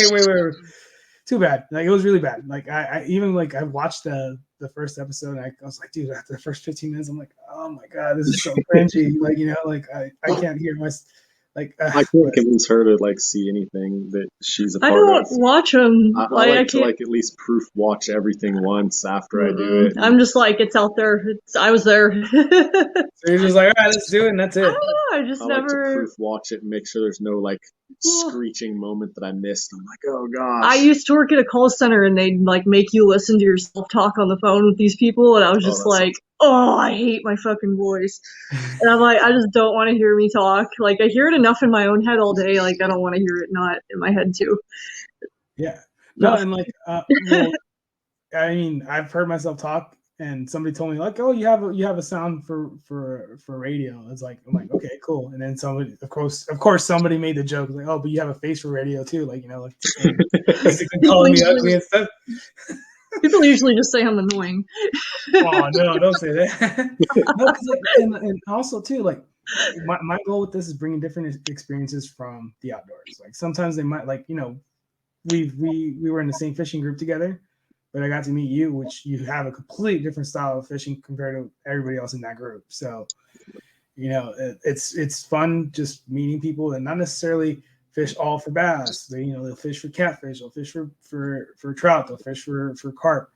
too bad. Like, it was really bad. Like, I even like I watched the first episode, and I was like, dude, after the first 15 minutes, I'm like, oh my god, this is so cringy. Like, you know, like I can't hear my like. I can't convince her to like see anything that she's a I part don't of. watch them. I like to like at least proof watch everything once after I do it. I'm just like, it's out there. I was there. So you're just like, all right, let's do it, and that's I it. don't know. I just I like to never. proof watch it and make sure there's no like screeching moment that I missed. I'm like, oh gosh. I used to work at a call center, and they'd like make you listen to yourself talk on the phone with these people, and I was just like, oh, I hate my fucking voice. And I'm like, I just don't want to hear me talk. Like, I hear it enough in my own head all day. Like, I don't want to hear it not in my head too. Yeah. No, and like, well, I mean, I've heard myself talk, and somebody told me like, "Oh, you have a sound for radio." It's like, I'm like, okay, cool. And then somebody, of course, somebody made the joke like, "Oh, but you have a face for radio too," like, you know, like calling me ugly and stuff. People usually just say I'm annoying. Oh no, don't say that. No, because like, and also too, like, my goal with this is bringing different experiences from the outdoors. Like sometimes they might, like, you know, we were in the same fishing group together, but I got to meet you, which you have a completely different style of fishing compared to everybody else in that group. So, you know, it's fun just meeting people that not necessarily fish all for bass. They, you know, they'll fish for catfish, they'll fish for trout, they'll fish for carp.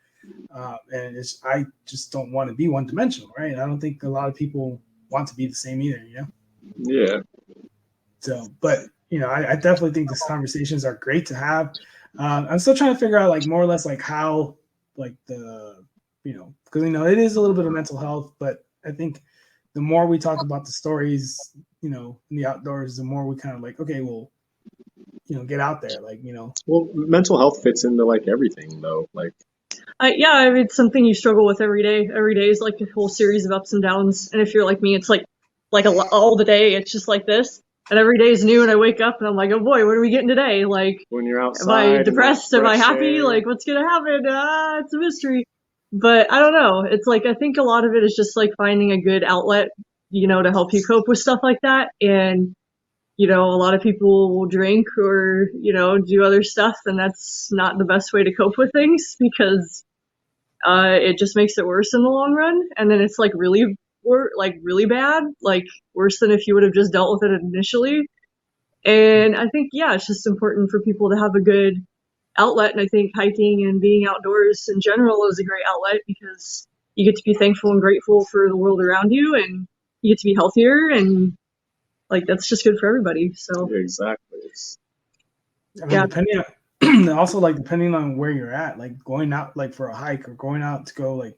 And I just don't want to be one dimensional, right? I don't think a lot of people want to be the same either, you know? Yeah. So, but you know, I definitely think these conversations are great to have. I'm still trying to figure out like more or less like how, like the, you know, because, you know, it is a little bit of mental health, but I think the more we talk about the stories, you know, in the outdoors, the more we kind of like, okay, well, you know, get out there, like, you know. Well, mental health fits into like everything though. Like, yeah, I mean, it's something you struggle with every day. Every day is like a whole series of ups and downs. And if you're like me, it's like all the day, it's just like this. And every day is new, and I wake up and I'm like, oh boy, what are we getting today? Like, When you're am outside, I depressed? Am I fresh happy? air. Like, what's gonna happen? It's a mystery. But I don't know. It's like, I think a lot of it is just like finding a good outlet, you know, to help you cope with stuff like that. And, you know, a lot of people will drink or, you know, do other stuff, and that's not the best way to cope with things because it just makes it worse in the long run. And then it's like really bad, like worse than if you would have just dealt with it initially. And I think, yeah, it's just important for people to have a good outlet. And I think hiking and being outdoors in general is a great outlet because you get to be thankful and grateful for the world around you, and you get to be healthier, and like that's just good for everybody. So Yeah, exactly. I mean, Yeah. depending on also like depending on where you're at, like going out like for a hike or going out to go like,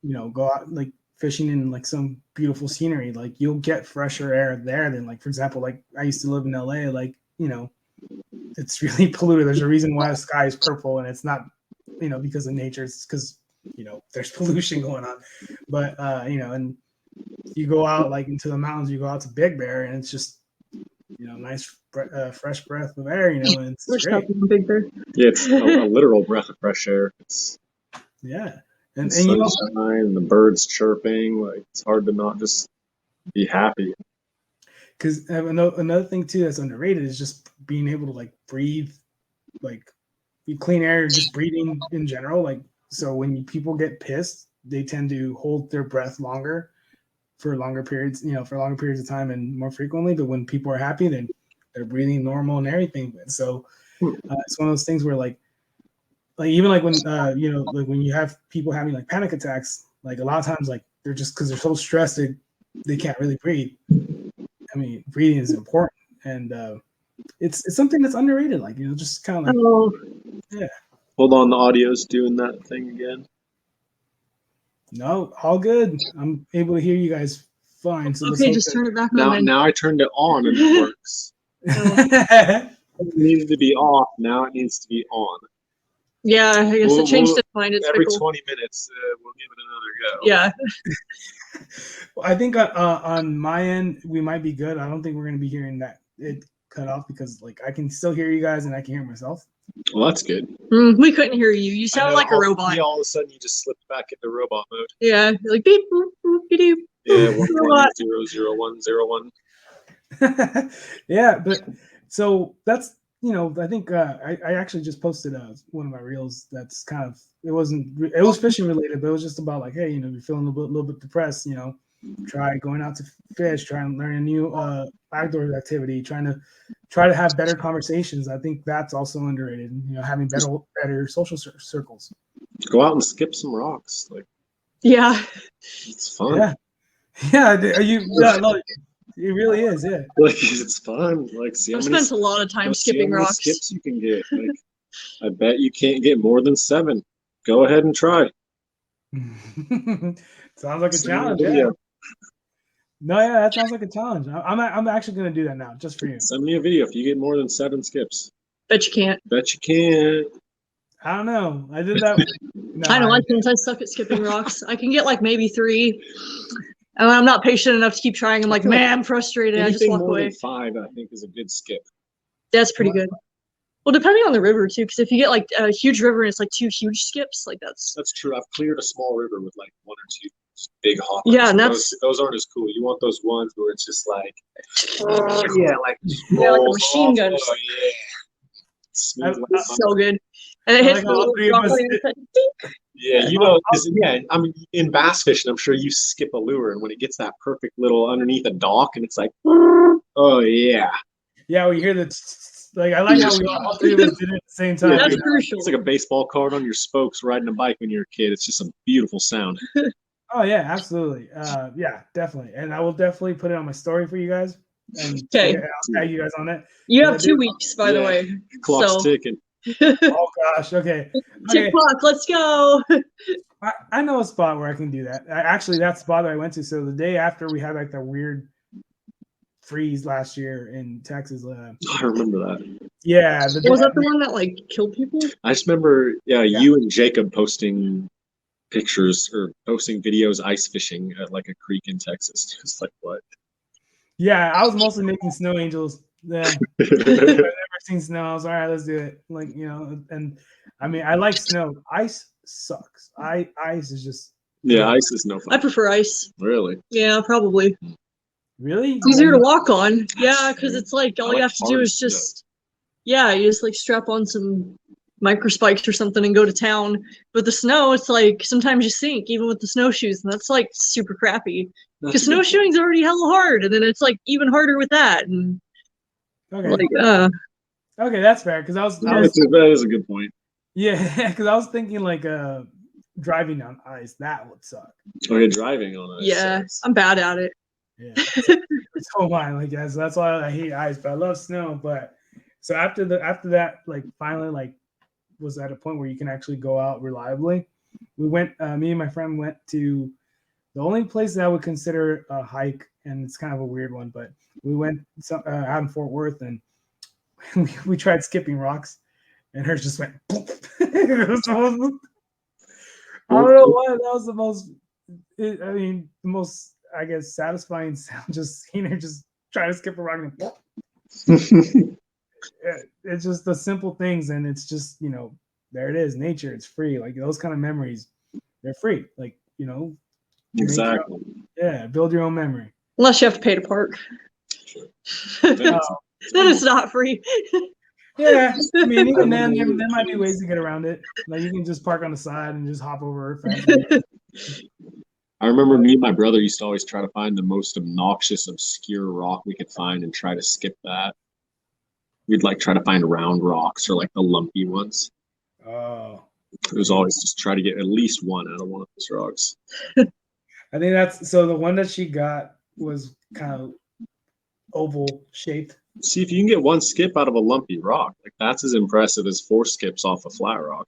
you know, go out like fishing in like some beautiful scenery, like you'll get fresher air there than like, for example, like I used to live in LA, like, you know, it's really polluted. There's a reason why the sky is purple, and it's not, you know, because of nature. It's because, you know, there's pollution going on. But you know, and you go out like into the mountains, you go out to Big Bear, and it's just, you know, nice fresh breath of air, you know, and it's we're great. stopping Big Bear. Yeah, it's a literal breath of fresh air. It's Yeah, the and you know, sunshine and the birds chirping. Like it's hard to not just be happy. because another thing too that's underrated is just being able to like breathe, like clean air, just breathing in general. Like, so when people get pissed, they tend to hold their breath longer for longer periods, you know, for longer periods of time and more frequently. But when people are happy, then they're breathing normal and everything. So it's one of those things where like even like when you know, like when you have people having like panic attacks, like a lot of times like they're just because they're so stressed they can't really breathe. I mean, breathing is important, and it's something that's underrated. Like, you know, just kind of like Oh, yeah. Hold on, the audio's doing that thing again. No, all good. I'm able to hear you guys fine. So let's okay, hope just turn it back Now, on then. now I turned it on and it works. that... It needed to be off. Now it needs to be on. Yeah, I guess it changed its mind. It's every fickle. 20 minutes, we'll give it another go. Yeah. I think on my end we might be good. I don't think we're going to be hearing that it cut off because like I can still hear you guys and I can hear myself. Well, that's good. We couldn't hear you. You sound like a robot. Yeah, all of a sudden you just slipped back into robot mode. Yeah, like beep boop boop beep doop. Yeah, 1100101. Yeah, but so that's, you know, I think I actually just posted one of my reels that's kind of, it was fishing related, but it was just about like, hey, you know, you're feeling a little bit depressed, you know, try going out to fish, try and learn a new outdoor activity, try to have better conversations. I think that's also underrated, you know, having better social circles. Go out and skip some rocks. Like, Yeah. it's fun. Yeah, it really is, yeah. Like, it's fun. Like, see I've spent a lot of time skipping rocks. Skips you can get. Like, I bet you can't get more than 7. Go ahead and try. Sounds like a challenge. Yeah. No, yeah, that sounds like a challenge. I'm actually gonna do that now, just for you. Send me a video if you get more than 7 skips. Bet you can't. Bet you can't. I don't know. I did that. No, I know. I suck at skipping rocks. I can get like maybe 3. And I'm not patient enough to keep trying. I'm like, man, I'm frustrated. I just walk away. Than 5, I think, is a good skip. That's pretty good. Well, depending on the river too, because if you get like a huge river and it's like 2 huge skips, like that's true. I've cleared a small river with like 1 or 2 big hoppers. Yeah, and those aren't as cool. You want those ones where it's just like, like a machine gun. Oh yeah, smooth. That's so good. And it hits the little drop on your head. Yeah, you know, I mean, in bass fishing, I'm sure you skip a lure, and when it gets that perfect little underneath a dock, and it's like, oh yeah. Yeah, we hear the like. I like how we all 3 of us did it at the same time. That's crucial. It's like a baseball card on your spokes riding a bike when you're a kid. It's just a beautiful sound. Oh yeah, absolutely. Yeah, definitely. And I will definitely put it on my story for you guys. And okay, I'll tag you guys on it. You have 2 weeks, by the way. Clock's ticking. Oh gosh. Okay. Tick clock. Let's go. I know a spot where I can do that. Actually, that spot that I went to. So the day after we had like the weird freeze last year in Texas. I remember that. Yeah. Was that the one that like killed people? I just remember, you and Jacob posting pictures or posting videos ice fishing at like a creek in Texas. Just like what? Yeah, I was mostly making snow angels. Yeah. I've never seen snow. I was all right, let's do it. Like, and I mean, I like snow. Ice sucks. Ice is just Yeah, ice is no I fun. prefer ice. Really? Yeah, probably. really It's easier to walk on. Yeah, because it's like all I you like have to do hard is snow. just you just like strap on some microspikes or something and go to town. But the snow, it's like sometimes you sink even with the snowshoes, and that's like super crappy. Because That's a good point. snowshoeing's already hella hard, and then it's like even harder with that. And Okay. like Okay, that's fair. Because I was That is a good point. yeah, because I was thinking like driving on ice, that would suck. Okay, driving on ice. yeah, sucks. I'm bad at it. Yeah. So am I, like, so that's why I hate ice, but I love snow. But so after that, like finally like was at a point where you can actually go out reliably. We went, me and my friend went to the only place that I would consider a hike, and it's kind of a weird one, but we went out in Fort Worth, and we tried skipping rocks, and hers just went. It was the most, I don't know why that was the most. The most, I guess, satisfying sound, just seeing her just try to skip a rock and it's just the simple things, and it's just there it is, nature, it's free, like those kind of memories, they're free, like Exactly. build your own memory. Unless you have to pay to park. Then it's not free. Yeah, I mean, even then there might be ways to get around it, like you can just park on the side and just hop over a fence. I remember me and my brother used to always try to find the most obnoxious, obscure rock we could find and try to skip that. We'd like try to find round rocks or like the lumpy ones. Oh, It was always just try to get at least one out of one of those rocks. I think that's so. The one that she got was kind of oval shaped. See, if you can get one skip out of a lumpy rock, like that's as impressive as 4 skips off a flat rock.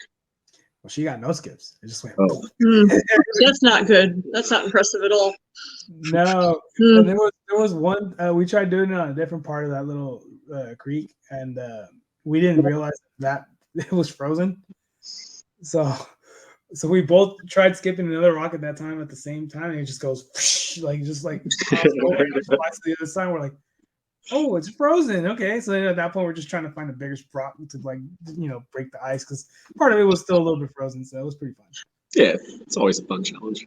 Well, she got no skips. It just went. Oh. That's not good. That's not impressive at all. No, and there was one we tried doing it on a different part of that little creek, and we didn't realize that it was frozen. So we both tried skipping another rock at that time at the same time, and it just goes like to the other side. We're like, oh, it's frozen. Okay, so then at that point we're just trying to find the biggest rock to break the ice, because part of it was still a little bit frozen, so it was pretty fun. Yeah, it's always a fun challenge.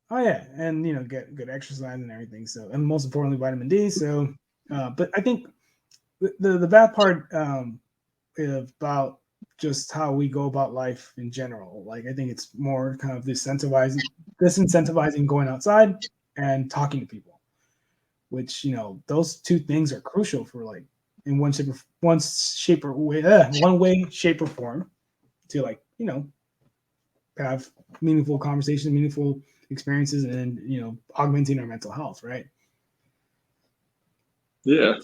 Oh yeah, and get good exercise and everything. So, and most importantly, vitamin D. So, but I think the bad part is about just how we go about life in general. Like, I think it's more kind of disincentivizing going outside and talking to people, which those two things are crucial for, like, in one way, shape, or form, to have meaningful conversations, meaningful experiences, and augmenting our mental health, right? Yeah.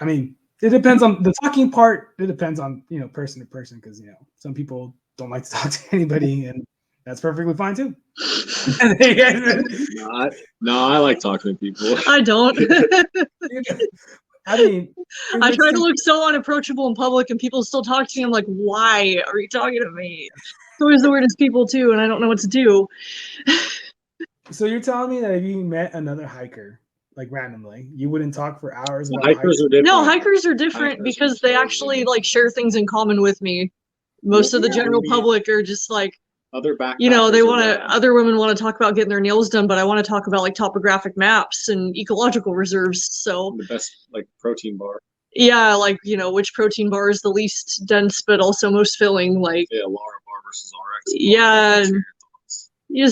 I mean, it depends on the talking part. It depends on person to person, because some people don't like to talk to anybody, and that's perfectly fine too. No, I like talking to people. I don't. I mean, I try to look so unapproachable in public, and people still talk to me. I'm like, why are you talking to me? It's always the weirdest people too, and I don't know what to do. So you're telling me that if you met another hiker, like, randomly, you wouldn't talk for hours about Hikers are different. No, hikers are different because they actually like share things in common with me. Most of the general public are just like, other backpackers. Other women want to talk about getting their nails done, but I want to talk about like topographic maps and ecological reserves. So the best like protein bar. Yeah, like which protein bar is the least dense but also most filling. Like Laura bar versus RX. Yeah. You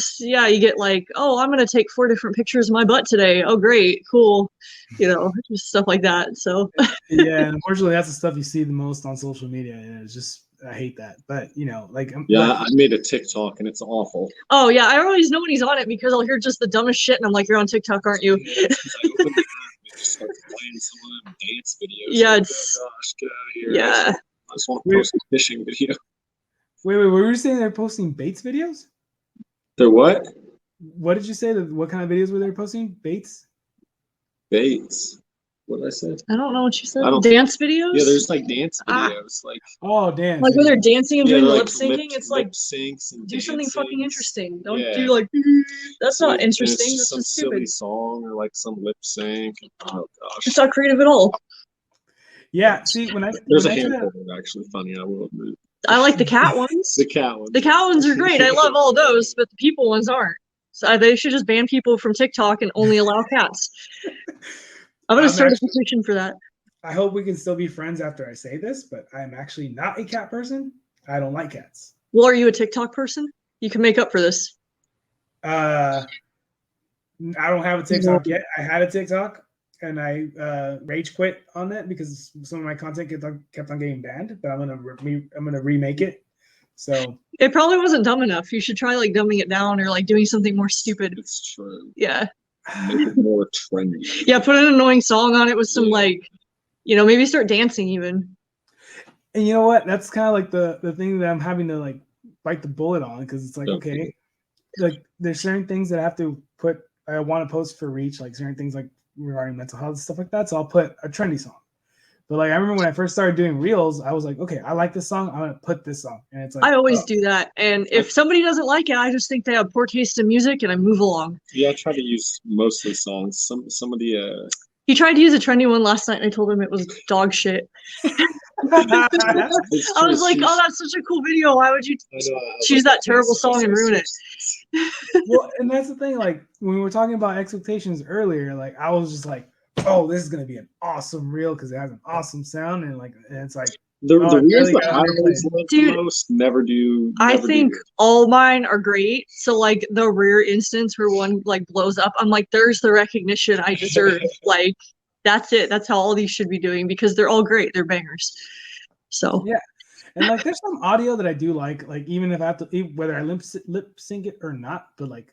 get like, oh, I'm gonna take 4 different pictures of my butt today. Oh, great, cool, just stuff like that. So yeah, unfortunately, that's the stuff you see the most on social media, and it's just, I hate that. But I made a TikTok and it's awful. Oh yeah, I always know when he's on it because I'll hear just the dumbest shit, and I'm like, you're on TikTok, aren't you? Just starts playing some of them dance videos. Yeah, like, it's oh gosh, get out of here. Yeah. I just want to post a fishing video. Wait, were you saying they're posting baits videos? They're what? What did you say? What kind of videos were they posting? Baits? Baits. What did I say? I don't know what you said. I don't- Dance videos? Yeah, there's like dance Ah. videos, like Oh, damn. Like when they're dancing and yeah, doing they're, lip syncing, it's like lip syncs and do something fucking dancings. interesting. Don't Yeah. do like that's So not it's interesting. just That's some just silly stupid. song or like some lip sync. Oh gosh. It's not creative at all. Yeah, see, when I There's when a I try handful to, that are actually funny. I will admit. I like the cat ones. The cat ones. The cat ones are great. I love all those, but the people ones aren't. So they should just ban people from TikTok and only allow cats. I'm gonna start a petition for that. I hope we can still be friends after I say this, but I'm actually not a cat person. I don't like cats. Well, are you a TikTok person? You can make up for this. I don't have a TikTok yet. I had a TikTok and I rage quit on it because some of my content kept on getting banned. But I'm gonna remake it. So it probably wasn't dumb enough. You should try like dumbing it down or like doing something more stupid. It's true. Yeah. Make it more trendy. Yeah, put an annoying song on it with some like, maybe start dancing even. And you know what? That's kind of like the thing that I'm having to like bite the bullet on because it's like okay, like there's certain things that I want to post for reach, like certain things like regarding mental health and stuff like that. So I'll put a trendy song. But like I remember when I first started doing reels, I was like, okay, I like this song. I'm gonna put this song, and it's like I always do that. And if somebody doesn't like it, I just think they have poor taste in music, and I move along. Yeah, I try to use mostly songs. Some of the. He tried to use a trendy one last night, and I told him it was dog shit. I was like, "Oh, that's such a cool video. Why would you choose that terrible song and ruin it?" Well, and that's the thing. Like when we were talking about expectations earlier, like I was just like, "Oh, this is gonna be an awesome reel because it has an awesome sound," and it's like the reels really that I always love the most never do. I think all mine are great. So like the rare instance where one like blows up, I'm like, there's the recognition I deserve. Like that's it. That's how all these should be doing because they're all great. They're bangers. So yeah. And like there's some audio that I do like even if I have to, whether I lip sync it or not, but like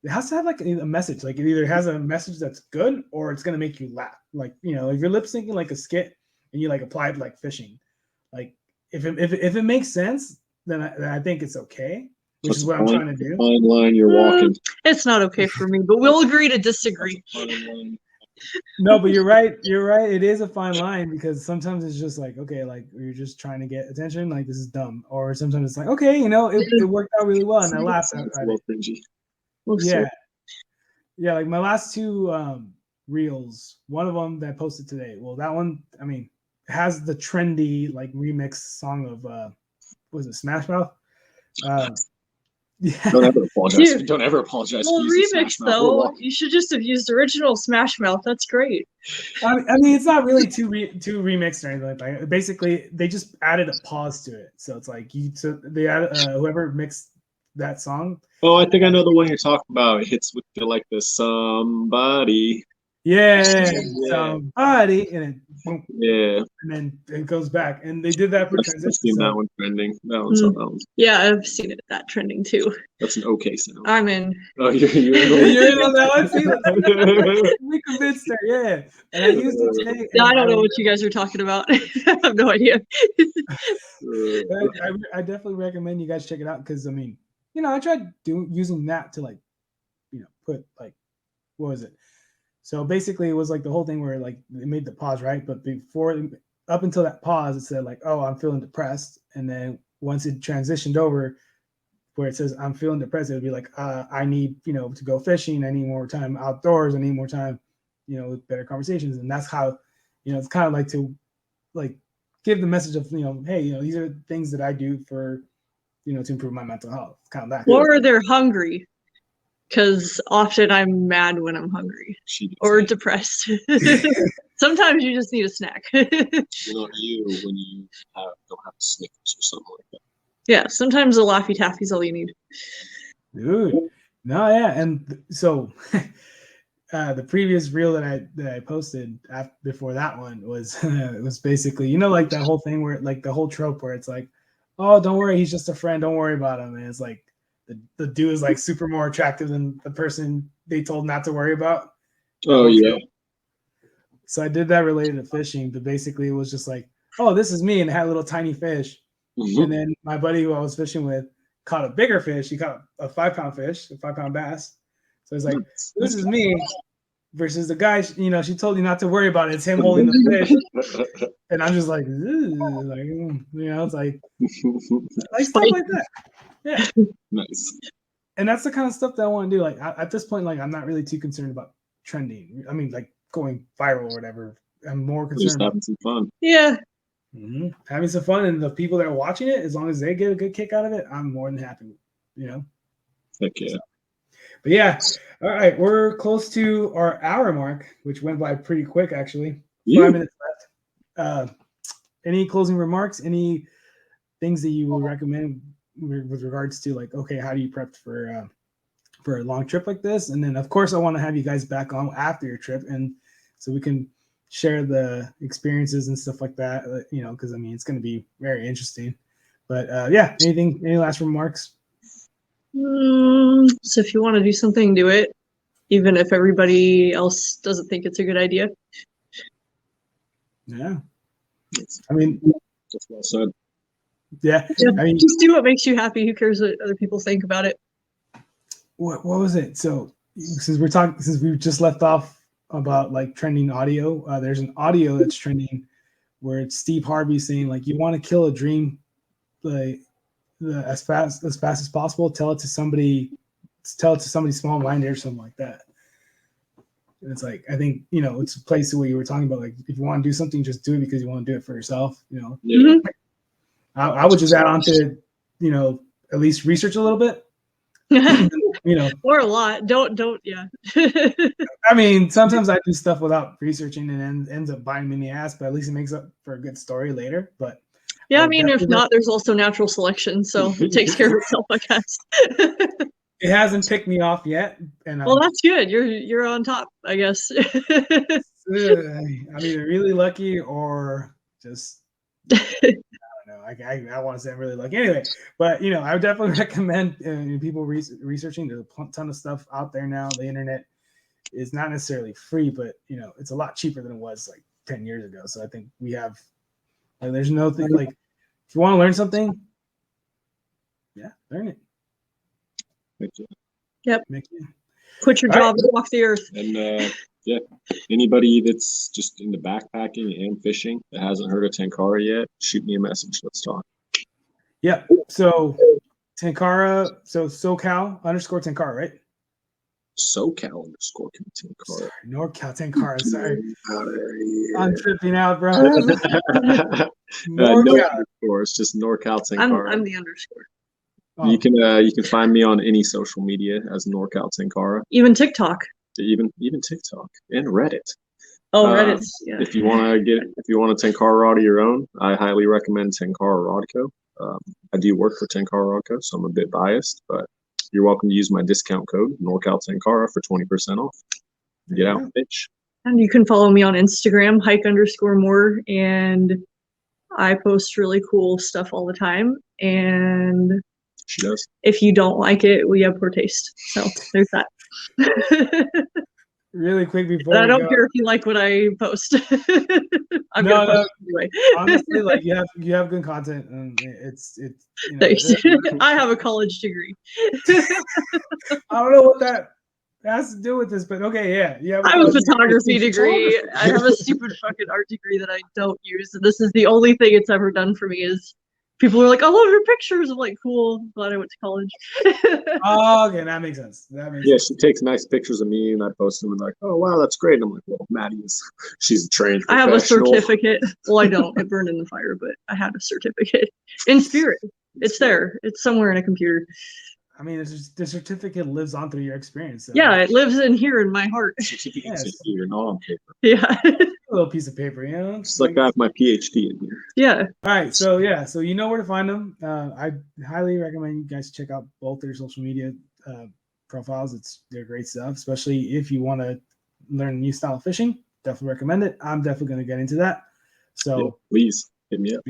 it has to have like a message. Like it either has a message that's good or it's gonna make you laugh. Like if you're lip syncing like a skit and you like applied like fishing, like if it makes sense, then I think it's okay. Which is what I'm trying to do. Fine line you're walking. It's not okay for me, but we'll agree to disagree. No, but you're right. You're right. It is a fine line because sometimes it's just like, okay, like you're just trying to get attention. Like this is dumb. Or sometimes it's like, okay, it worked out really well and I laughed at it. Yeah. Yeah. Like my last two reels, one of them that I posted today. Well, that one, I mean, has the trendy like remix song of what was it, Smash Mouth? Yeah. Don't ever apologize. Dude, don't ever apologize. Well, remix though, you should just have used original Smash Mouth. That's great. I mean, it's not really too remixed or anything like that. Basically, they just added a pause to it, so it's like they added whoever mixed that song. Oh, I think I know the one you're talking about. It hits with the somebody. Yeah, somebody, and then boom, yeah, and then it goes back, and they did that for transition. I've seen that one trending. That one's yeah, I've seen it that trending too. That's an okay sound. I'm in. Oh, you're in on that one. See, we convinced her. Yeah, and I used it today. No, I don't know what you guys are talking about. I have no idea. I definitely recommend you guys check it out because I mean, I tried using that to like, put like, what was it? So basically, it was like the whole thing where like it made the pause, right? But up until that pause, it said like, "Oh, I'm feeling depressed," and then once it transitioned over, where it says "I'm feeling depressed," it would be like, "I need to go fishing. I need more time outdoors. I need more time, with better conversations." And that's how, it's kind of like to like give the message of hey, these are things that I do for, to improve my mental health. Kind of that. Or they're hungry. Because often I'm mad when I'm hungry or depressed. Sometimes you just need a snack. Not you when you don't have Snickers or something like that. Yeah, sometimes a Laffy Taffy's all you need. Dude, no, yeah, and so the previous reel that I posted before that one was it was basically like that whole thing where like the whole trope where it's like, oh, don't worry, he's just a friend, don't worry about him, and it's like. The dude is like super more attractive than the person they told not to worry about. Oh yeah. So I did that related to fishing, but basically it was just like, oh, this is me, and it had a little tiny fish. Mm-hmm. And then my buddy who I was fishing with caught a bigger fish. He caught a 5-pound fish, a 5-pound bass. So it's like, this is me, versus the guy, you know, she told you not to worry about it. It's him holding the fish. And I'm just like, you know, it's like stuff like that. Yeah. Nice. And that's the kind of stuff that I want to do. Like at this point, like I'm not really too concerned about trending. I mean, like going viral or whatever. I'm more concerned Just having some fun. Yeah. Having some fun, and the people that are watching it, as long as they get a good kick out of it, I'm more than happy. You know. Heck yeah. So, but yeah, all right, we're close to our hour mark, which went by pretty quick actually. 5 minutes left. Any closing remarks? Any things that you would recommend with regards to like, okay, how do you prep for a long trip like this? And then of course I want to have you guys back on after your trip, and so we can share the experiences and stuff like that, you know, because I mean it's going to be very interesting. But yeah, any last remarks? So if you want to do something, do it, even if everybody else doesn't think it's a good idea. Yeah, I mean, that's well said. Yeah, I mean, just do what makes you happy. Who cares what other people think about it? What was it? So since we just left off about like trending audio, there's an audio that's trending where it's Steve Harvey saying like, you want to kill a dream, like as fast as possible. Tell it to somebody small-minded or something like that. And it's like, I think, you know, it's a place where you were talking about like, if you want to do something, just do it because you want to do it for yourself. You know, Mm-hmm. I would just add on to, you know, at least research a little bit. You know, or a lot. Don't yeah. I mean, sometimes I do stuff without researching and ends up biting me in the ass, but at least it makes up for a good story later. But yeah, I mean, if not, there's also natural selection, so it takes care of itself, I guess. It hasn't picked me off yet, and well, that's good. You're on top, I guess. I'm either really lucky or just I don't know. I want to say I'm really lucky anyway, but you know, I would definitely recommend people researching. There's a ton of stuff out there now. The internet is not necessarily free, but you know, it's a lot cheaper than it was like 10 years ago. So I think we have like, there's no thing like if you want to learn something, yeah, learn it. Yep. Quit your job and walk the earth. And yeah, anybody that's just into backpacking and fishing that hasn't heard of Tenkara yet, shoot me a message. Let's talk. Yeah. So Tenkara, so SoCal_Tenkara, right? SoCal_Tenkara. Sorry, NorCal Tenkara. Sorry. I'm tripping out, bro. NorCal. No, it's just NorCal Tenkara. I'm the underscore. Oh. You can find me on any social media as NorCal Tenkara. Even TikTok. Even TikTok and Reddit. Oh, Reddit. Yeah. If you want a Tenkara rod of your own, I highly recommend Tenkara Rod Co. I do work for Tenkara Rod Co, so I'm a bit biased, but you're welcome to use my discount code NorCal Tenkara for 20% off. Get out, bitch. And you can follow me on Instagram, hike_more, and I post really cool stuff all the time. And she does. If you don't like it, we have poor taste. So there's that. Really quick before I don't care if you like what I post. I'm no, gonna post anyway. Honestly, like you have good content, and it's you know, thanks. I have a college degree. I don't know what that has to do with this, but okay, yeah. I have a photography degree. I have a stupid fucking art degree that I don't use, and this is the only thing it's ever done for me. Is people are like, "I love your pictures." I'm like, "Cool, glad I went to college." Oh, okay, that makes sense. Sense. She takes nice pictures of me, and I post them, and like, "Oh wow, that's great." And I'm like, "Well, she's a trained professional." I have a certificate. Well, I don't. It burned in the fire, but I had a certificate in spirit. It's there. It's somewhere in a computer. I mean, the certificate lives on through your experience. So. Yeah, it lives in here in my heart. Certificate's in here, not on paper. Yeah. A little piece of paper, you know? Just like I have my PhD in here. Yeah. All right, so yeah, so you know where to find them. I highly recommend you guys check out both their social media profiles. They're great stuff, especially if you want to learn a new style of fishing. Definitely recommend it. I'm definitely going to get into that. So yeah, please hit me up.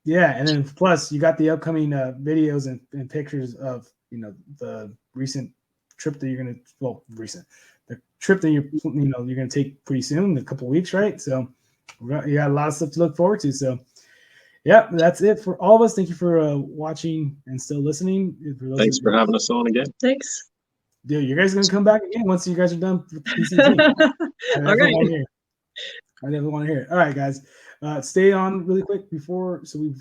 Yeah, and then plus you got the upcoming videos and pictures of the recent trip that you're the trip that you're going to take pretty soon, in a couple of weeks, right? So you got a lot of stuff to look forward to. So yeah, that's it for all of us. Thank you for watching and still listening. Thanks for having us on again. Thanks. Dude, you guys are gonna come back again once you guys are done with PCT. I All definitely right. want to hear. I definitely want to hear. All right, guys, stay on really quick before we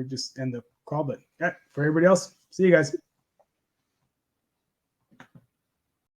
just end the call. But for everybody else, see you guys.